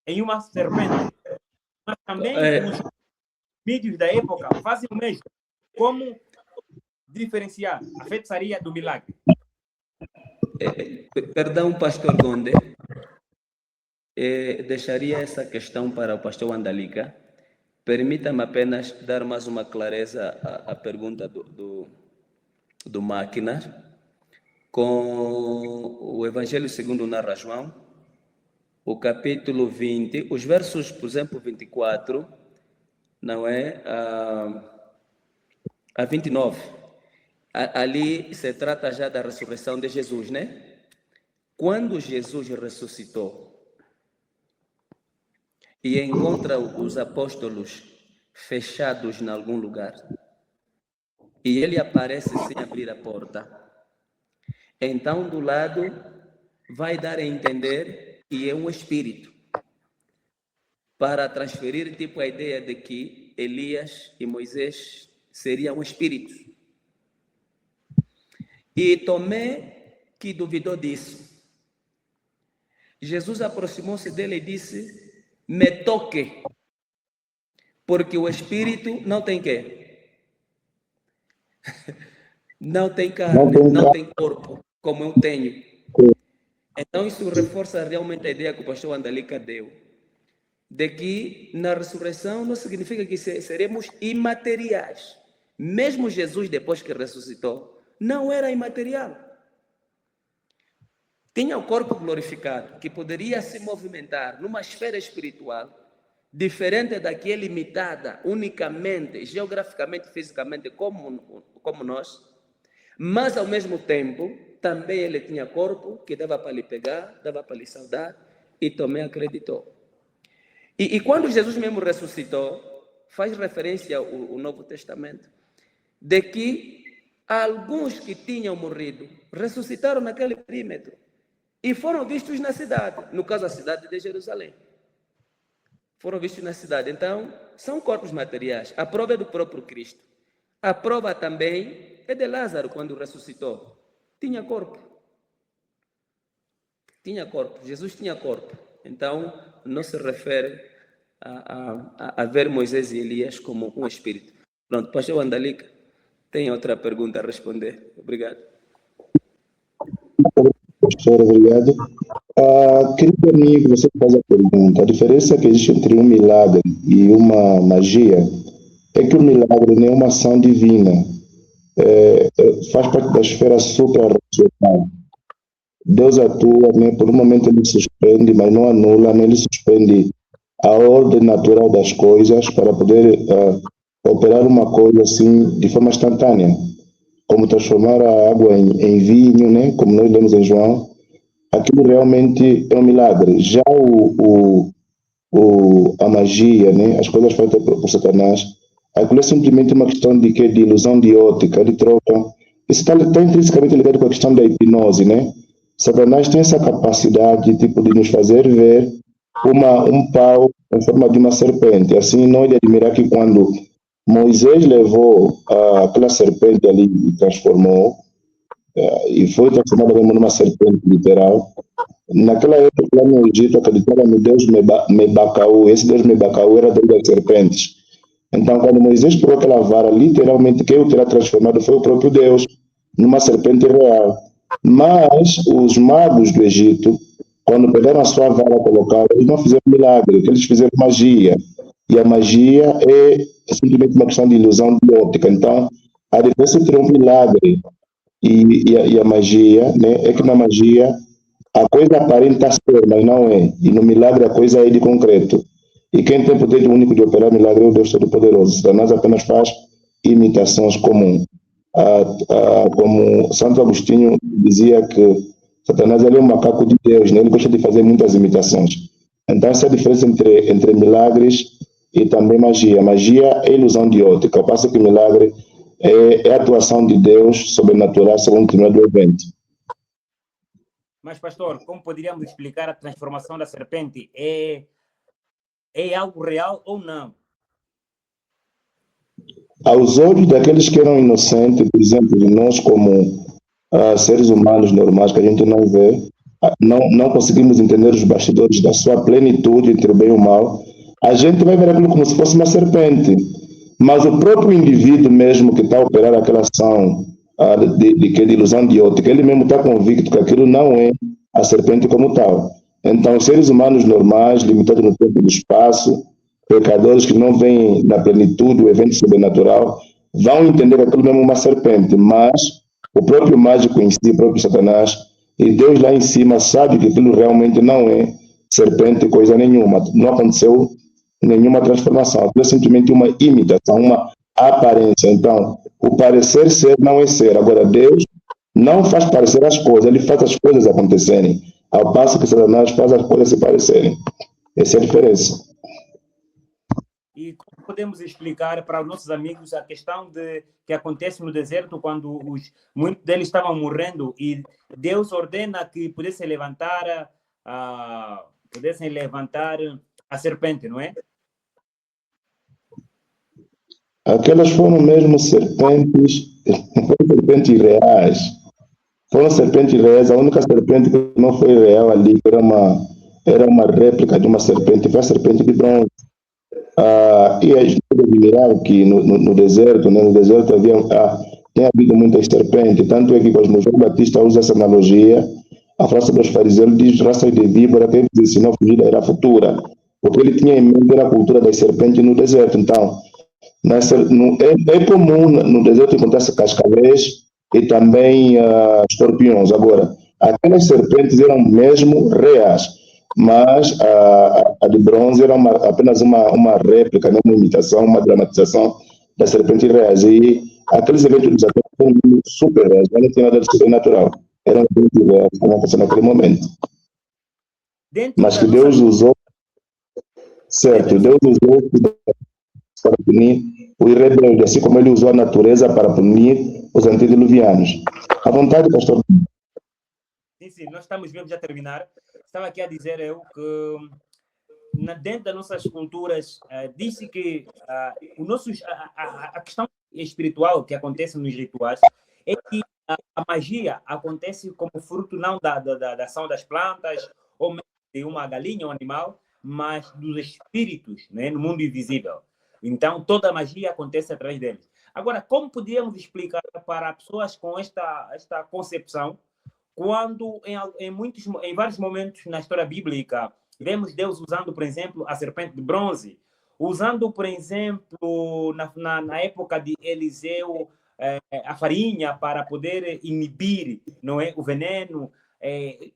em uma serpente. Mas também os mídios da época fazem o mesmo. Como diferenciar a feitiçaria do milagre? Perdão, pastor Gonde. Deixaria essa questão para o pastor Wandalika. Permita-me apenas dar mais uma clareza à pergunta do Máquina. Com o Evangelho segundo narra João, o capítulo 20, os versos, por exemplo, 24, não é? A 29. Ali se trata já da ressurreição de Jesus, né? Quando Jesus ressuscitou e encontra os apóstolos fechados em algum lugar, e ele aparece sem abrir a porta, então do lado vai dar a entender que é um espírito, para transferir tipo a ideia de que Elias e Moisés seriam espíritos. E Tomé, que duvidou disso, Jesus aproximou-se dele e disse: me toque, porque o espírito não tem quê? Não tem carne, não tem corpo, como eu tenho. Então isso reforça realmente a ideia que o pastor Wandalika deu, de que na ressurreição não significa que seremos imateriais. Mesmo Jesus, depois que ressuscitou, não era imaterial. Tinha o corpo glorificado, que poderia se movimentar numa esfera espiritual, diferente da que é limitada unicamente, geograficamente, fisicamente, como nós, mas ao mesmo tempo, também ele tinha corpo que dava para lhe pegar, dava para lhe saudar, e Tomé acreditou. E quando Jesus mesmo ressuscitou, faz referência ao Novo Testamento, de que alguns que tinham morrido ressuscitaram naquele perímetro e foram vistos na cidade, no caso a cidade de Jerusalém. Foram vistos na cidade. Então, são corpos materiais. A prova é do próprio Cristo. A prova também é de Lázaro, quando ressuscitou. Tinha corpo. Tinha corpo. Jesus tinha corpo. Então, não se refere a ver Moisés e Elias como um espírito. Pronto, pastor Wandalika, tem outra pergunta a responder. Obrigado. Pastor, obrigado. Querido amigo, você faz a pergunta. A diferença que existe entre um milagre e uma magia é que o milagre não é uma ação divina. Faz parte da esfera supra-racional. Deus atua, né? Por um momento ele suspende, mas não anula, né? Ele suspende a ordem natural das coisas para poder operar uma coisa assim de forma instantânea, como transformar a água em vinho, né? Como nós lemos em João. Aquilo realmente é um milagre. Já a magia, né? As coisas feitas por Satanás, aquilo é simplesmente uma questão de ilusão de ótica, de troca. Isso está intrinsecamente ligado com a questão da hipnose, né? Satanás tem essa capacidade tipo, de nos fazer ver um pau em forma de uma serpente. Assim, não é de admirar que quando Moisés levou aquela serpente ali e transformou, e foi transformada mesmo numa serpente literal, naquela época lá no Egito acreditava no Deus Mebacaú. Esse Deus Mebacaú era Deus das serpentes. Então, quando Moisés pegou aquela vara, literalmente quem o terá transformado foi o próprio Deus, numa serpente real. Mas os magos do Egito, quando pegaram a sua vara e colocaram, eles não fizeram milagre, eles fizeram magia. E a magia é simplesmente uma questão de ilusão de óptica. Então, a diferença entre um milagre e a magia, né, é que na magia a coisa aparenta ser, mas não é. E no milagre a coisa é de concreto. E quem tem poder único de operar milagre é o Deus Todo-Poderoso. Satanás apenas faz imitações comuns. Como Santo Agostinho dizia que Satanás é um macaco de Deus, né? Ele gosta de fazer muitas imitações. Então essa é a diferença entre milagres e também magia. Magia é ilusão de ótica, ao passo que milagre é a atuação de Deus sobrenatural segundo o determinado evento. Mas, pastor, como poderíamos explicar a transformação da serpente? É algo real ou não? Aos olhos daqueles que eram inocentes, por exemplo, de nós como seres humanos normais que a gente não vê, não conseguimos entender os bastidores da sua plenitude entre o bem e o mal, a gente vai ver aquilo como se fosse uma serpente. Mas o próprio indivíduo mesmo que está a operar aquela ação de ilusão de ótica, ele mesmo está convicto que aquilo não é a serpente como tal. Então, os seres humanos normais, limitados no tempo e no espaço, pecadores que não veem na plenitude o evento sobrenatural, vão entender aquilo mesmo uma serpente, mas o próprio mágico em si, o próprio Satanás, e Deus lá em cima sabe que aquilo realmente não é serpente coisa nenhuma, não aconteceu nenhuma transformação, aquilo é simplesmente uma imitação, uma aparência. Então, o parecer ser não é ser. Agora, Deus não faz parecer as coisas, ele faz as coisas acontecerem, ao passo que Satanás faz as coisas se parecerem. Essa é a diferença. E como podemos explicar para os nossos amigos a questão que acontece no deserto quando muitos deles estavam morrendo e Deus ordena que pudessem levantar a serpente, não é? Aquelas foram mesmo serpentes, foram serpentes reais. Foram serpentes reais. A única serpente que não foi real ali era uma réplica de uma serpente, foi a serpente de bronze. E a gente pode admirar que no deserto, né, no deserto tem havido muitas serpentes, tanto é que quando João Batista usa essa analogia, a frase dos fariseus, ele diz raça de víbora que ele ensinou a fugir da era futura, porque ele tinha em mente a cultura das serpentes no deserto. Então, é comum no deserto encontrar-se cascavéis e também escorpiões. Agora, aquelas serpentes eram mesmo reais, mas a de bronze era apenas uma réplica, né, uma imitação, uma dramatização das serpentes reais. E aqueles eventos dos ataques foram super reais, não tinha nada de sobrenatural. Eram eventos reais, como aconteceu naquele momento. Mas que Deus usou, certo, Deus usou para punir os rebeldes, assim como ele usou a natureza para punir os antediluvianos. À vontade, pastor. Sim, nós estamos mesmo já a terminar. Estava aqui a dizer eu que dentro das nossas culturas disse que a questão espiritual que acontece nos rituais é que a magia acontece como fruto não da ação das plantas ou mesmo de uma galinha ou um animal, mas dos espíritos, né, no mundo invisível. Então, toda a magia acontece através deles. Agora, como podíamos explicar para pessoas com esta concepção, quando em vários momentos na história bíblica, vemos Deus usando, por exemplo, a serpente de bronze, usando, por exemplo, na época de Eliseu, a farinha para poder inibir, não é, o veneno.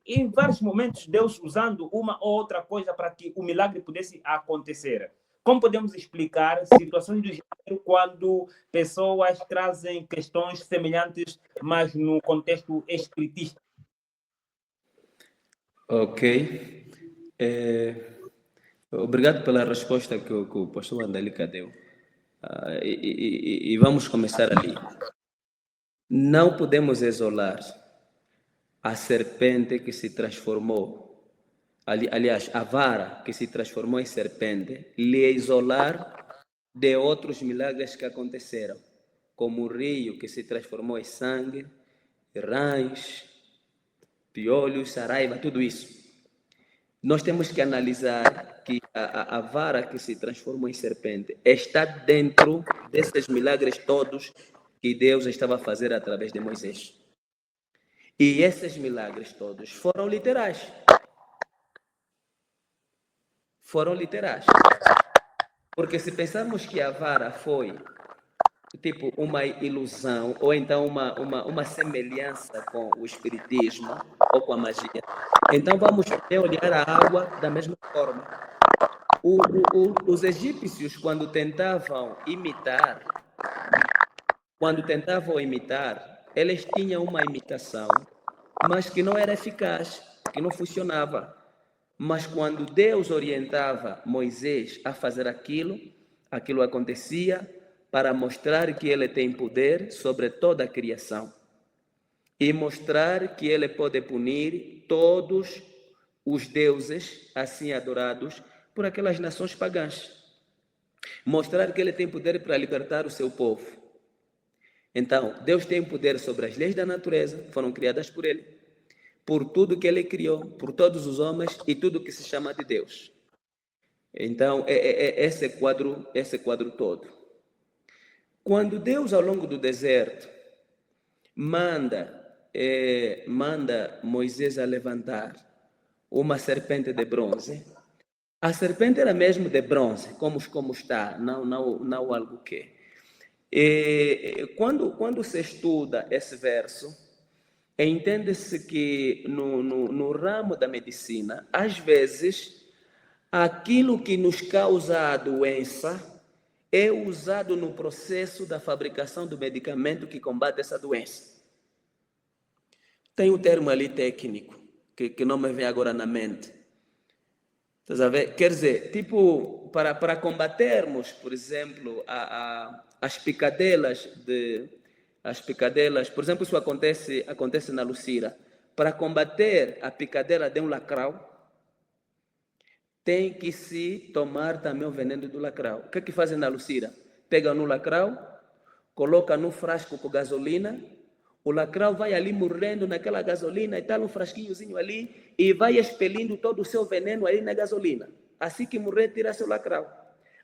Em vários momentos, Deus usando uma ou outra coisa para que o milagre pudesse acontecer. Como podemos explicar situações do gênero quando pessoas trazem questões semelhantes, mas no contexto espiritista? Ok. Obrigado pela resposta que o pastor Andalica deu. E vamos começar ali. Não podemos isolar a serpente que se transformou, aliás, a vara que se transformou em serpente, lhe isolar de outros milagres que aconteceram, como o rio que se transformou em sangue, rãs, piolhos, saraiva, tudo isso. Nós temos que analisar que a vara que se transformou em serpente está dentro desses milagres todos que Deus estava a fazer através de Moisés. E esses milagres todos foram literais. Foram literais. Porque se pensarmos que a vara foi tipo uma ilusão, ou então uma semelhança com o espiritismo ou com a magia, então vamos olhar a água da mesma forma. Os egípcios, quando tentavam imitar, eles tinham uma imitação, mas que não era eficaz, que não funcionava. Mas quando Deus orientava Moisés a fazer aquilo acontecia para mostrar que ele tem poder sobre toda a criação e mostrar que ele pode punir todos os deuses assim adorados por aquelas nações pagãs. Mostrar que ele tem poder para libertar o seu povo. Então, Deus tem poder sobre as leis da natureza, foram criadas por ele. por tudo que ele criou, por todos os homens e tudo que se chama de Deus. Então, esse quadro todo. Quando Deus, ao longo do deserto, manda Moisés a levantar uma serpente de bronze, a serpente era mesmo de bronze, como está, não algo que. Quando se estuda esse verso, entende-se que no ramo da medicina, às vezes, aquilo que nos causa a doença é usado no processo da fabricação do medicamento que combate essa doença. Tem um termo ali técnico, que não me vem agora na mente. Estás a ver? Quer dizer, tipo, para combatermos, por exemplo, as picadelas, por exemplo, isso acontece na Lucira. Para combater a picadela de um lacrau, tem que se tomar também o veneno do lacrau. O que fazem na Lucira? Pegam no lacrau, colocam no frasco com gasolina, o lacrau vai ali morrendo naquela gasolina e tal, um frasquinhozinho ali, e vai expelindo todo o seu veneno ali na gasolina. Assim que morrer, tira seu lacrau.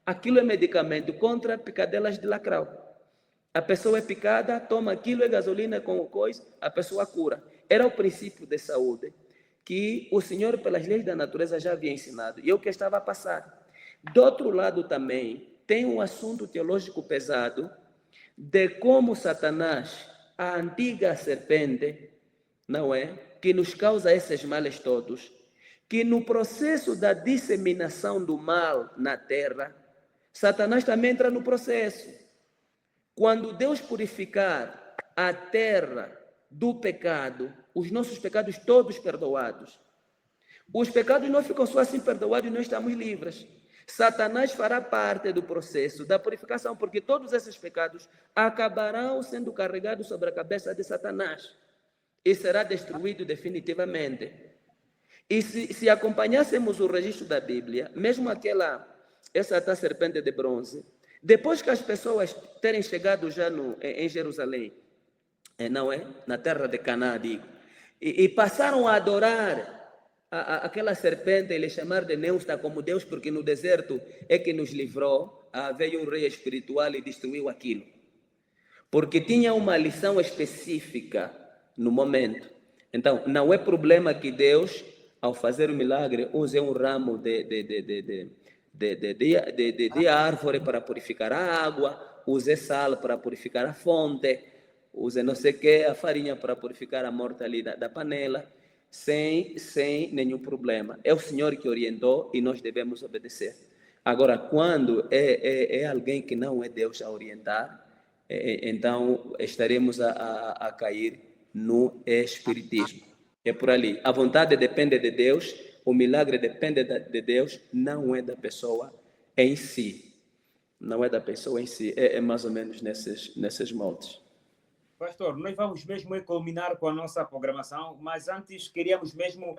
Aquilo é medicamento contra picadelas de lacrau. A pessoa é picada, toma aquilo, é gasolina com coisa, a pessoa cura. Era o princípio de saúde que o Senhor, pelas leis da natureza, já havia ensinado. E eu que estava a passar. Do outro lado também, tem um assunto teológico pesado de como Satanás, a antiga serpente, não é? Que nos causa esses males todos, que no processo da disseminação do mal na terra, Satanás também entra no processo. Quando Deus purificar a terra do pecado, os nossos pecados todos perdoados, os pecados não ficam só assim perdoados e nós estamos livres. Satanás fará parte do processo da purificação, porque todos esses pecados acabarão sendo carregados sobre a cabeça de Satanás e será destruído definitivamente. E se acompanhássemos o registro da Bíblia, mesmo essa tal serpente de bronze, depois que as pessoas terem chegado já em Jerusalém, não é? Na terra de Canaã, digo, e passaram a adorar aquela serpente e lhe chamar de Neusta como Deus, porque no deserto é que nos livrou, veio um rei espiritual e destruiu aquilo. Porque tinha uma lição específica no momento. Então, não é problema que Deus, ao fazer o milagre, use um ramo de árvore para purificar a água, use sal para purificar a fonte, use não sei o que, a farinha para purificar a morta ali da panela, sem nenhum problema. É o Senhor que orientou e nós devemos obedecer. Agora, quando é alguém que não é Deus a orientar, então estaremos a cair no espiritismo. É por ali. A vontade depende de Deus, o milagre depende de Deus, não é da pessoa em si. Não é da pessoa em si, é mais ou menos nesses moldes. Pastor, nós vamos mesmo culminar com a nossa programação, mas antes queríamos mesmo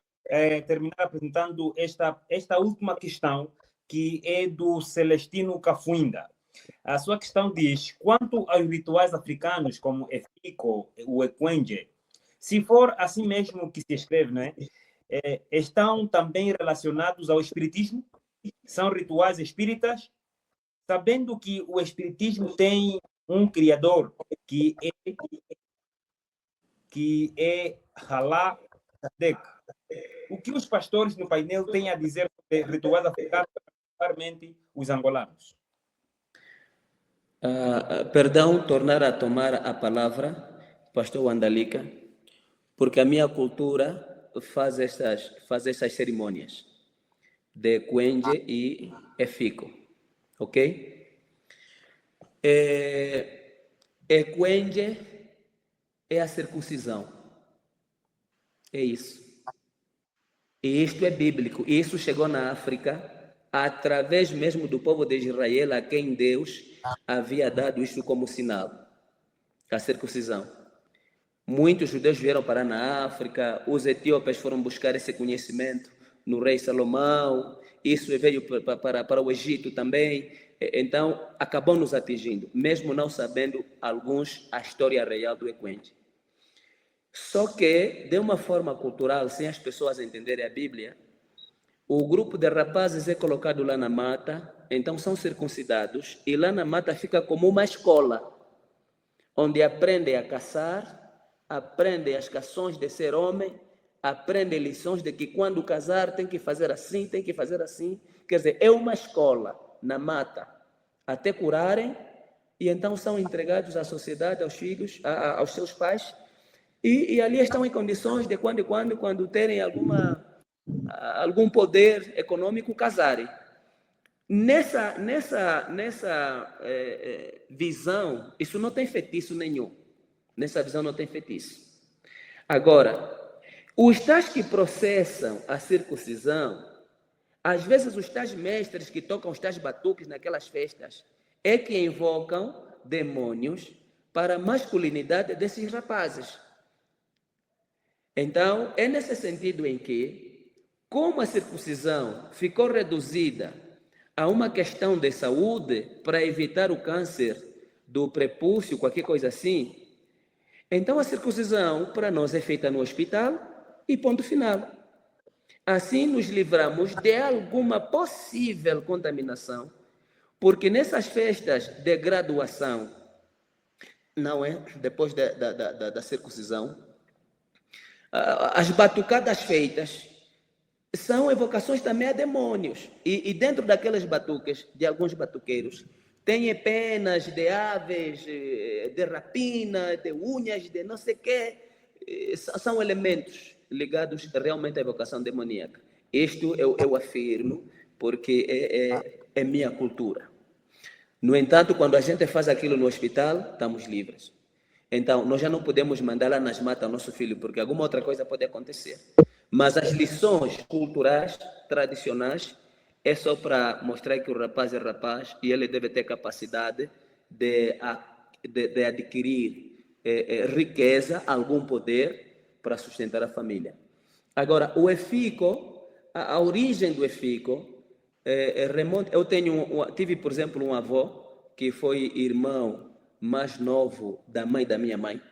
terminar apresentando esta última questão, que é do Celestino Cafuinda. A sua questão diz: quanto aos rituais africanos, como Efiko, o Equenge, se for assim mesmo que se escreve, né, estão também relacionados ao espiritismo? São rituais espíritas? Sabendo que o espiritismo tem um criador que é Alá Kardec. O que os pastores no painel têm a dizer sobre rituais africanos, particularmente os angolanos? Perdão, tornar a tomar a palavra, pastor Wandalika, porque a minha cultura faz essas cerimônias de Equenge e Efiko, ok? Equenge é a circuncisão. É isso. E isto é bíblico. E isso chegou na África através mesmo do povo de Israel, a quem Deus havia dado isto como sinal. A circuncisão. Muitos judeus vieram parar na África, os etíopes foram buscar esse conhecimento no rei Salomão, isso veio para o Egito também. Então, acabou nos atingindo, mesmo não sabendo alguns a história real do Equenge. Só que, de uma forma cultural, sem as pessoas entenderem a Bíblia, o grupo de rapazes é colocado lá na mata, então são circuncidados, e lá na mata fica como uma escola, onde aprendem a caçar, aprendem as canções de ser homem, aprendem lições de que quando casar tem que fazer assim, tem que fazer assim. Quer dizer, é uma escola na mata, até curarem, e então são entregados à sociedade, aos filhos, aos seus pais, e ali estão em condições de quando em quando terem algum poder econômico, casarem. Nessa visão, isso não tem feitiço nenhum. Nessa visão não tem feitiço. Agora, os tais que processam a circuncisão, às vezes os tais mestres que tocam os tais batuques naquelas festas, é que invocam demônios para a masculinidade desses rapazes. Então, é nesse sentido em que, como a circuncisão ficou reduzida a uma questão de saúde para evitar o câncer do prepúcio, qualquer coisa assim, então a circuncisão para nós é feita no hospital e ponto final. Assim nos livramos de alguma possível contaminação, porque nessas festas de graduação, não é? Depois da circuncisão, as batucadas feitas são evocações também a demônios. E dentro daquelas batucas, de alguns batuqueiros, tem penas de aves, de rapina, de unhas, de não sei o quê. São elementos ligados realmente à evocação demoníaca. Isto eu afirmo porque é minha cultura. No entanto, quando a gente faz aquilo no hospital, estamos livres. Então, nós já não podemos mandar lá nas matas nosso filho, porque alguma outra coisa pode acontecer. Mas as lições culturais, tradicionais, é só para mostrar que o rapaz é rapaz e ele deve ter capacidade de adquirir riqueza, algum poder para sustentar a família. Agora, o EFICO, a origem do EFICO, remonta. Eu tive, por exemplo, um avô que foi irmão mais novo da mãe da minha mãe,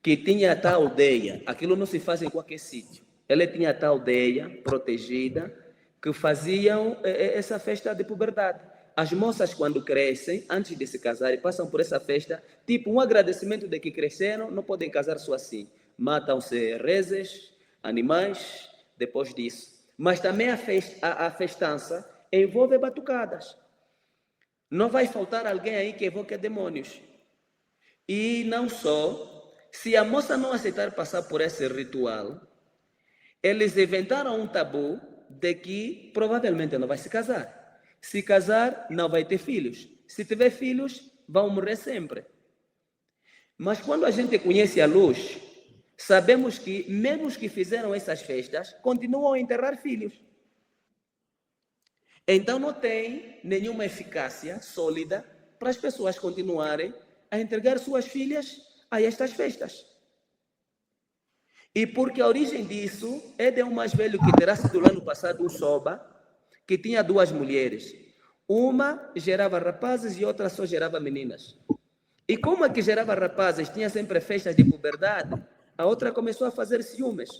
que tinha a tal aldeia. Aquilo não se faz em qualquer sítio. Ele tinha a tal aldeia protegida que faziam essa festa de puberdade. As moças, quando crescem, antes de se casarem, passam por essa festa, tipo um agradecimento de que cresceram, não podem casar só assim. Matam-se reses, animais, depois disso. Mas também a festança envolve batucadas. Não vai faltar alguém aí que evoque demônios. E não só, se a moça não aceitar passar por esse ritual, eles inventaram um tabu de que provavelmente não vai se casar. Se casar, não vai ter filhos. Se tiver filhos, vão morrer sempre. Mas quando a gente conhece a luz, sabemos que, mesmo os que fizeram essas festas, continuam a enterrar filhos. Então não tem nenhuma eficácia sólida para as pessoas continuarem a entregar suas filhas a estas festas. E porque a origem disso é de um mais velho que terá sido lá no passado um soba, que tinha duas mulheres. Uma gerava rapazes e outra só gerava meninas. E como a que gerava rapazes tinha sempre festas de puberdade, a outra começou a fazer ciúmes.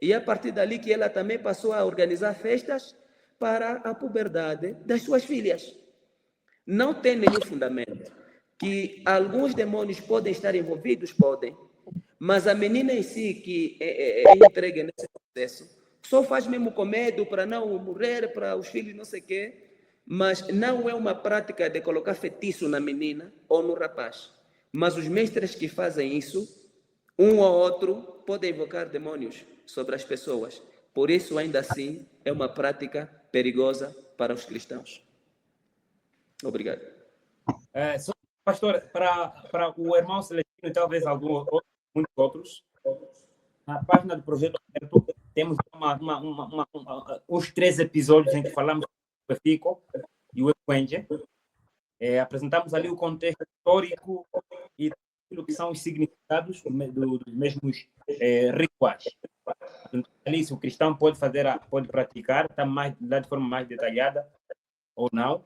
E a partir dali que ela também passou a organizar festas para a puberdade das suas filhas. Não tem nenhum fundamento. Que alguns demônios podem estar envolvidos, podem, mas a menina em si que é entregue nesse processo só faz mesmo com medo para não morrer, para os filhos não sei o quê, mas não é uma prática de colocar feitiço na menina ou no rapaz. Mas os mestres que fazem isso, um ou outro, podem invocar demônios sobre as pessoas. Por isso, ainda assim, é uma prática perigosa para os cristãos. Obrigado. Pastor, para o irmão Celestino e talvez muitos outros, na página do Projeto Aberto, temos uns 3 episódios em que falamos do EFICO e o EFUENGE. Apresentamos ali o contexto histórico e aquilo que são os significados dos mesmos rituais. Ali, se o cristão pode praticar, está de forma mais detalhada ou não.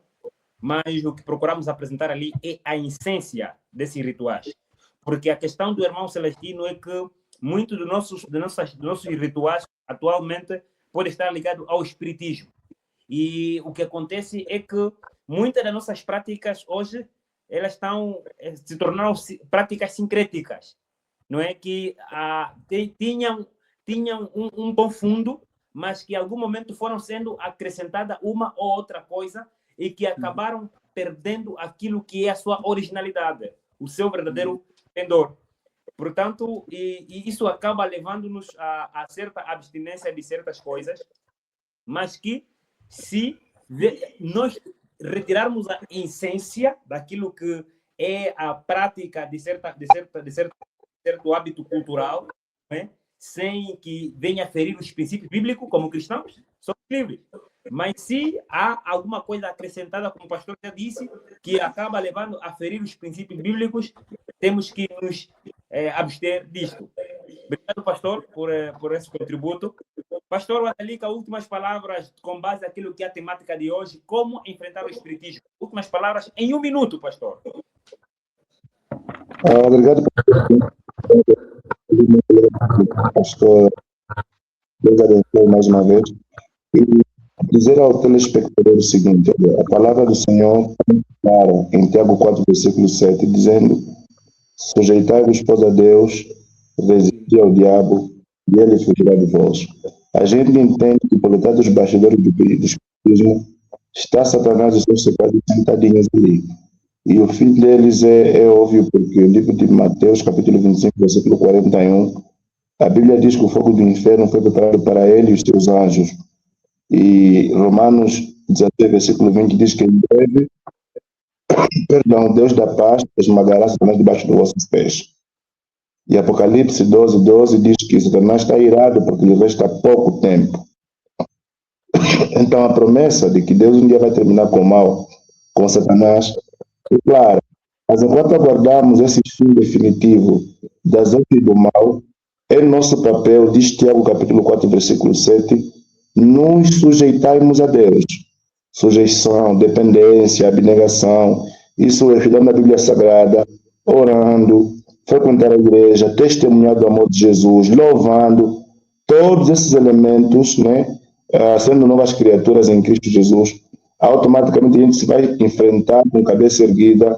Mas o que procuramos apresentar ali é a essência desses rituais. Porque a questão do irmão Celestino é que muitos dos nossos rituais atualmente podem estar ligados ao espiritismo. E o que acontece é que muitas das nossas práticas hoje, elas se tornaram práticas sincréticas. Não é que tinham um bom fundo, mas que em algum momento foram sendo acrescentada uma ou outra coisa e que acabaram perdendo aquilo que é a sua originalidade, o seu verdadeiro pendor. Portanto, e isso acaba levando-nos a certa abstinência de certas coisas, mas que se nós retirarmos a essência daquilo que é a prática de certo hábito cultural, né? Sem que venha ferir os princípios bíblicos, como cristãos, somos livres. Mas se há alguma coisa acrescentada, como o pastor já disse, que acaba levando a ferir os princípios bíblicos, temos que nos abster disto. Obrigado, pastor, por esse contributo. Pastor Wathalika, últimas palavras com base naquilo que é a temática de hoje, como enfrentar o espiritismo. Últimas palavras em 1 minuto, pastor. Obrigado, pastor. Deus abençoe mais uma vez. E dizer ao telespectador o seguinte: a palavra do Senhor clara em Tiago 4, versículo 7, dizendo: sujeitai-vos, pois, a Deus, resisti ao diabo, e ele fugirá de vós. A gente entende que, por detrás dos bastidores do espiritismo, está Satanás e seus secretários sentadinhos ali. E o fim deles é óbvio, porque o livro de Mateus, capítulo 25, versículo 41, a Bíblia diz que o fogo do inferno foi preparado para ele e os seus anjos. E Romanos 16, versículo 20, diz que em breve, Deus da paz esmagará Satanás debaixo dos vossos pés. E Apocalipse 12, 12 diz que Satanás está irado porque lhe resta pouco tempo. Então a promessa de que Deus um dia vai terminar com o mal, com Satanás, é clara. Mas enquanto aguardamos esse fim definitivo das obras do mal, é nosso papel, diz Tiago capítulo 4, versículo 7, nos sujeitarmos a Deus. Sujeição, dependência, abnegação, isso é estudando a Bíblia Sagrada, orando, frequentar a igreja, testemunhar do amor de Jesus, louvando, todos esses elementos, né, sendo novas criaturas em Cristo Jesus, automaticamente a gente se vai enfrentar com cabeça erguida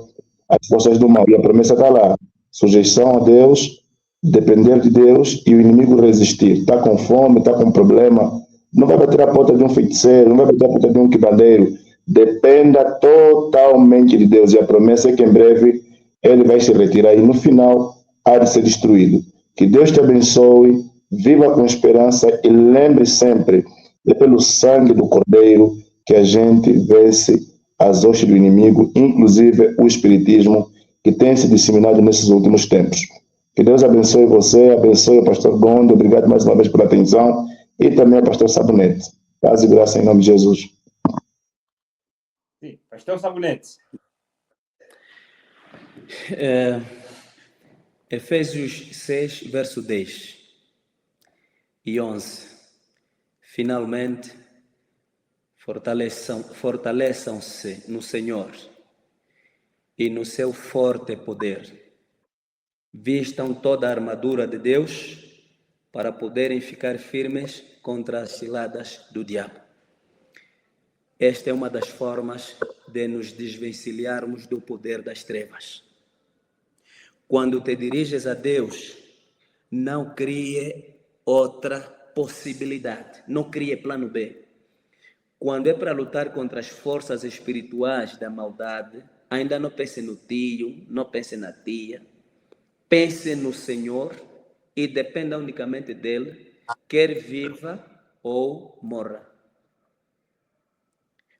as forças do mal. E a promessa está lá: sujeição a Deus, depender de Deus e o inimigo resistir. Está com fome, está com problema, não vai bater a porta de um feiticeiro, não vai bater a porta de um quibandeiro. Dependa totalmente de Deus. E a promessa é que em breve ele vai se retirar e no final há de ser destruído. Que Deus te abençoe, viva com esperança e lembre sempre, é pelo sangue do Cordeiro que a gente vence as hostes do inimigo, inclusive o espiritismo que tem se disseminado nesses últimos tempos. Que Deus abençoe você, abençoe o pastor Gondo, obrigado mais uma vez pela atenção, e também ao pastor Sabonete. Paz e graça em nome de Jesus. Sim, pastor Sabonete. Efésios 6, verso 10 e 11. Finalmente, fortaleçam-se no Senhor e no seu forte poder. Vistam toda a armadura de Deus para poderem ficar firmes contra as ciladas do diabo. Esta é uma das formas de nos desvencilharmos do poder das trevas. Quando te diriges a Deus, não crie outra possibilidade, não crie plano B. Quando é para lutar contra as forças espirituais da maldade, ainda não pense no tio, não pense na tia, pense no Senhor e dependa unicamente dele, quer viva ou morra.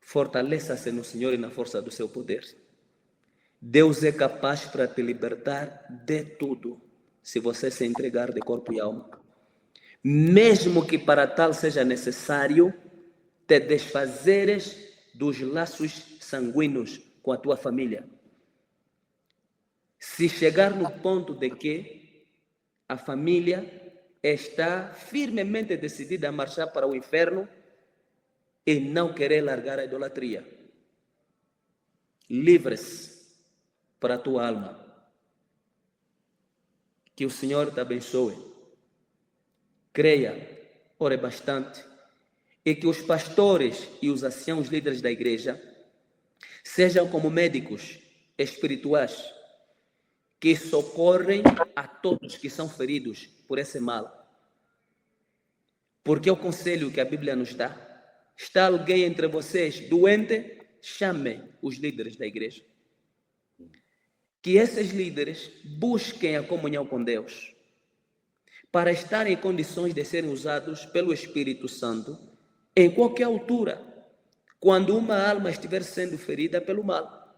Fortaleça-se no Senhor e na força do seu poder. Deus é capaz para te libertar de tudo, se você se entregar de corpo e alma. Mesmo que para tal seja necessário te desfazeres dos laços sanguíneos com a tua família. Se chegar no ponto de que a família está firmemente decidida a marchar para o inferno e não querer largar a idolatria, livre-se para a tua alma. Que o Senhor te abençoe creia, ore bastante, e que os pastores e os anciãos líderes da igreja sejam como médicos espirituais que socorrem a todos que são feridos por esse mal. Porque é o conselho que a Bíblia nos dá. Está alguém entre vocês doente? Chamem os líderes da igreja. Que esses líderes busquem a comunhão com Deus para estarem em condições de serem usados pelo Espírito Santo em qualquer altura, quando uma alma estiver sendo ferida pelo mal.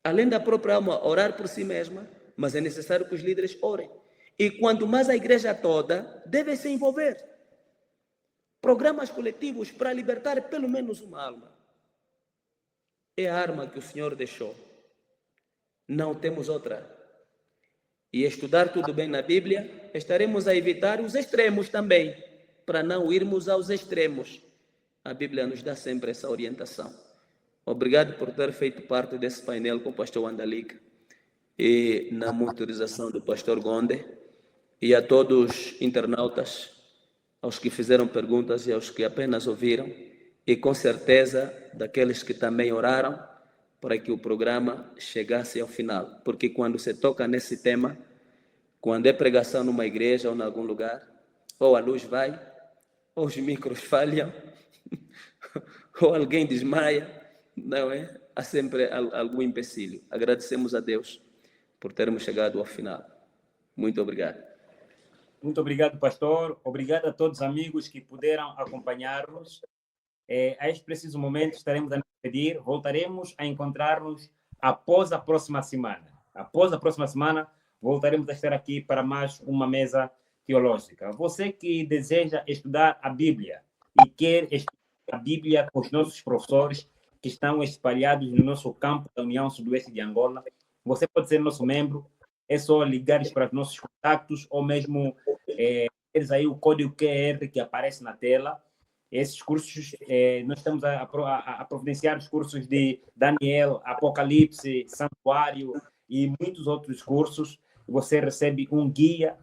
Além da própria alma orar por si mesma, mas é necessário que os líderes orem. E quanto mais a igreja toda deve se envolver. Programas coletivos para libertar pelo menos uma alma. É a arma que o Senhor deixou. Não temos outra. E estudar tudo bem na Bíblia, estaremos a evitar os extremos também, para não irmos aos extremos. A Bíblia nos dá sempre essa orientação. Obrigado por ter feito parte desse painel com o pastor Andalica e na monitorização do pastor Gonde, e a todos os internautas, aos que fizeram perguntas e aos que apenas ouviram, e com certeza daqueles que também oraram para que o programa chegasse ao final. Porque quando se toca nesse tema, quando é pregação numa igreja ou em algum lugar, ou a luz vai, ou os micros falham, ou alguém desmaia, não é? Há sempre algum empecilho. Agradecemos a Deus por termos chegado ao final. Muito obrigado. Muito obrigado, pastor. Obrigado a todos os amigos que puderam acompanhar-nos. A este preciso momento estaremos a nos despedir. Voltaremos a encontrar-nos após a próxima semana. Após a próxima semana, voltaremos a estar aqui para mais uma mesa teológica. Você que deseja estudar a Bíblia e quer estudar a Bíblia com os nossos professores que estão espalhados no nosso campo da União Sudoeste de Angola, você pode ser nosso membro. É só ligar para os nossos contatos ou mesmo teres aí o código QR que aparece na tela. Esses cursos, nós estamos a providenciar os cursos de Daniel, Apocalipse, Santuário e muitos outros cursos. Você recebe um guia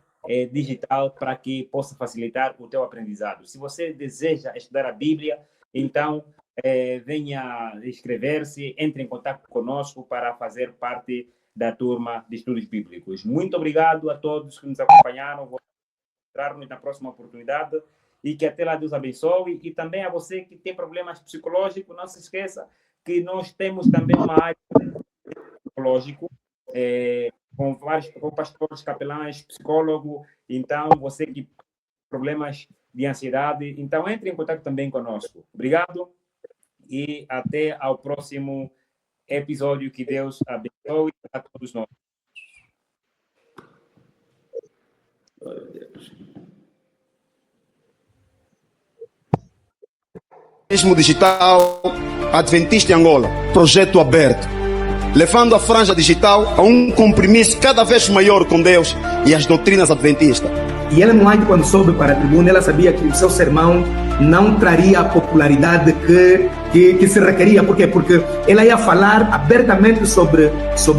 digital para que possa facilitar o teu aprendizado. Se você deseja estudar a Bíblia, então venha inscrever-se, entre em contato conosco para fazer parte da turma de estudos bíblicos. Muito obrigado a todos que nos acompanharam. Vou encontrar-nos na próxima oportunidade e que até lá Deus abençoe. E também a você que tem problemas psicológicos, não se esqueça que nós temos também uma área psicológica com pastores, capelães, psicólogo. Então, você que tem problemas de ansiedade, então entre em contato também conosco. Obrigado e até ao próximo episódio. Que Deus abençoe a todos nós. Glória a Deus. Digital Adventista em Angola, projeto aberto, levando a franja digital a um compromisso cada vez maior com Deus e as doutrinas adventistas. E ela no ano, quando soube para a tribuna, ela sabia que o seu sermão não traria a popularidade que se requeria. Por quê? Porque ela ia falar abertamente sobre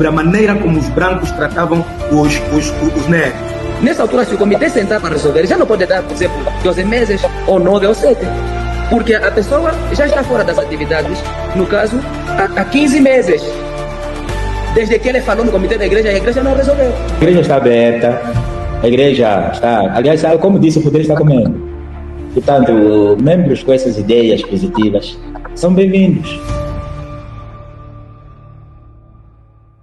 a maneira como os brancos tratavam os negros. Nessa altura, se o comitê sentar para resolver, já não pode dar, por exemplo, 12 meses, ou 9 ou 7. Porque a pessoa já está fora das atividades, no caso, há 15 meses. Desde que ele falou no comitê da igreja, a igreja não resolveu. A igreja está aberta, a igreja está... Aliás, como disse, o poder está comendo. Portanto, membros com essas ideias positivas são bem-vindos.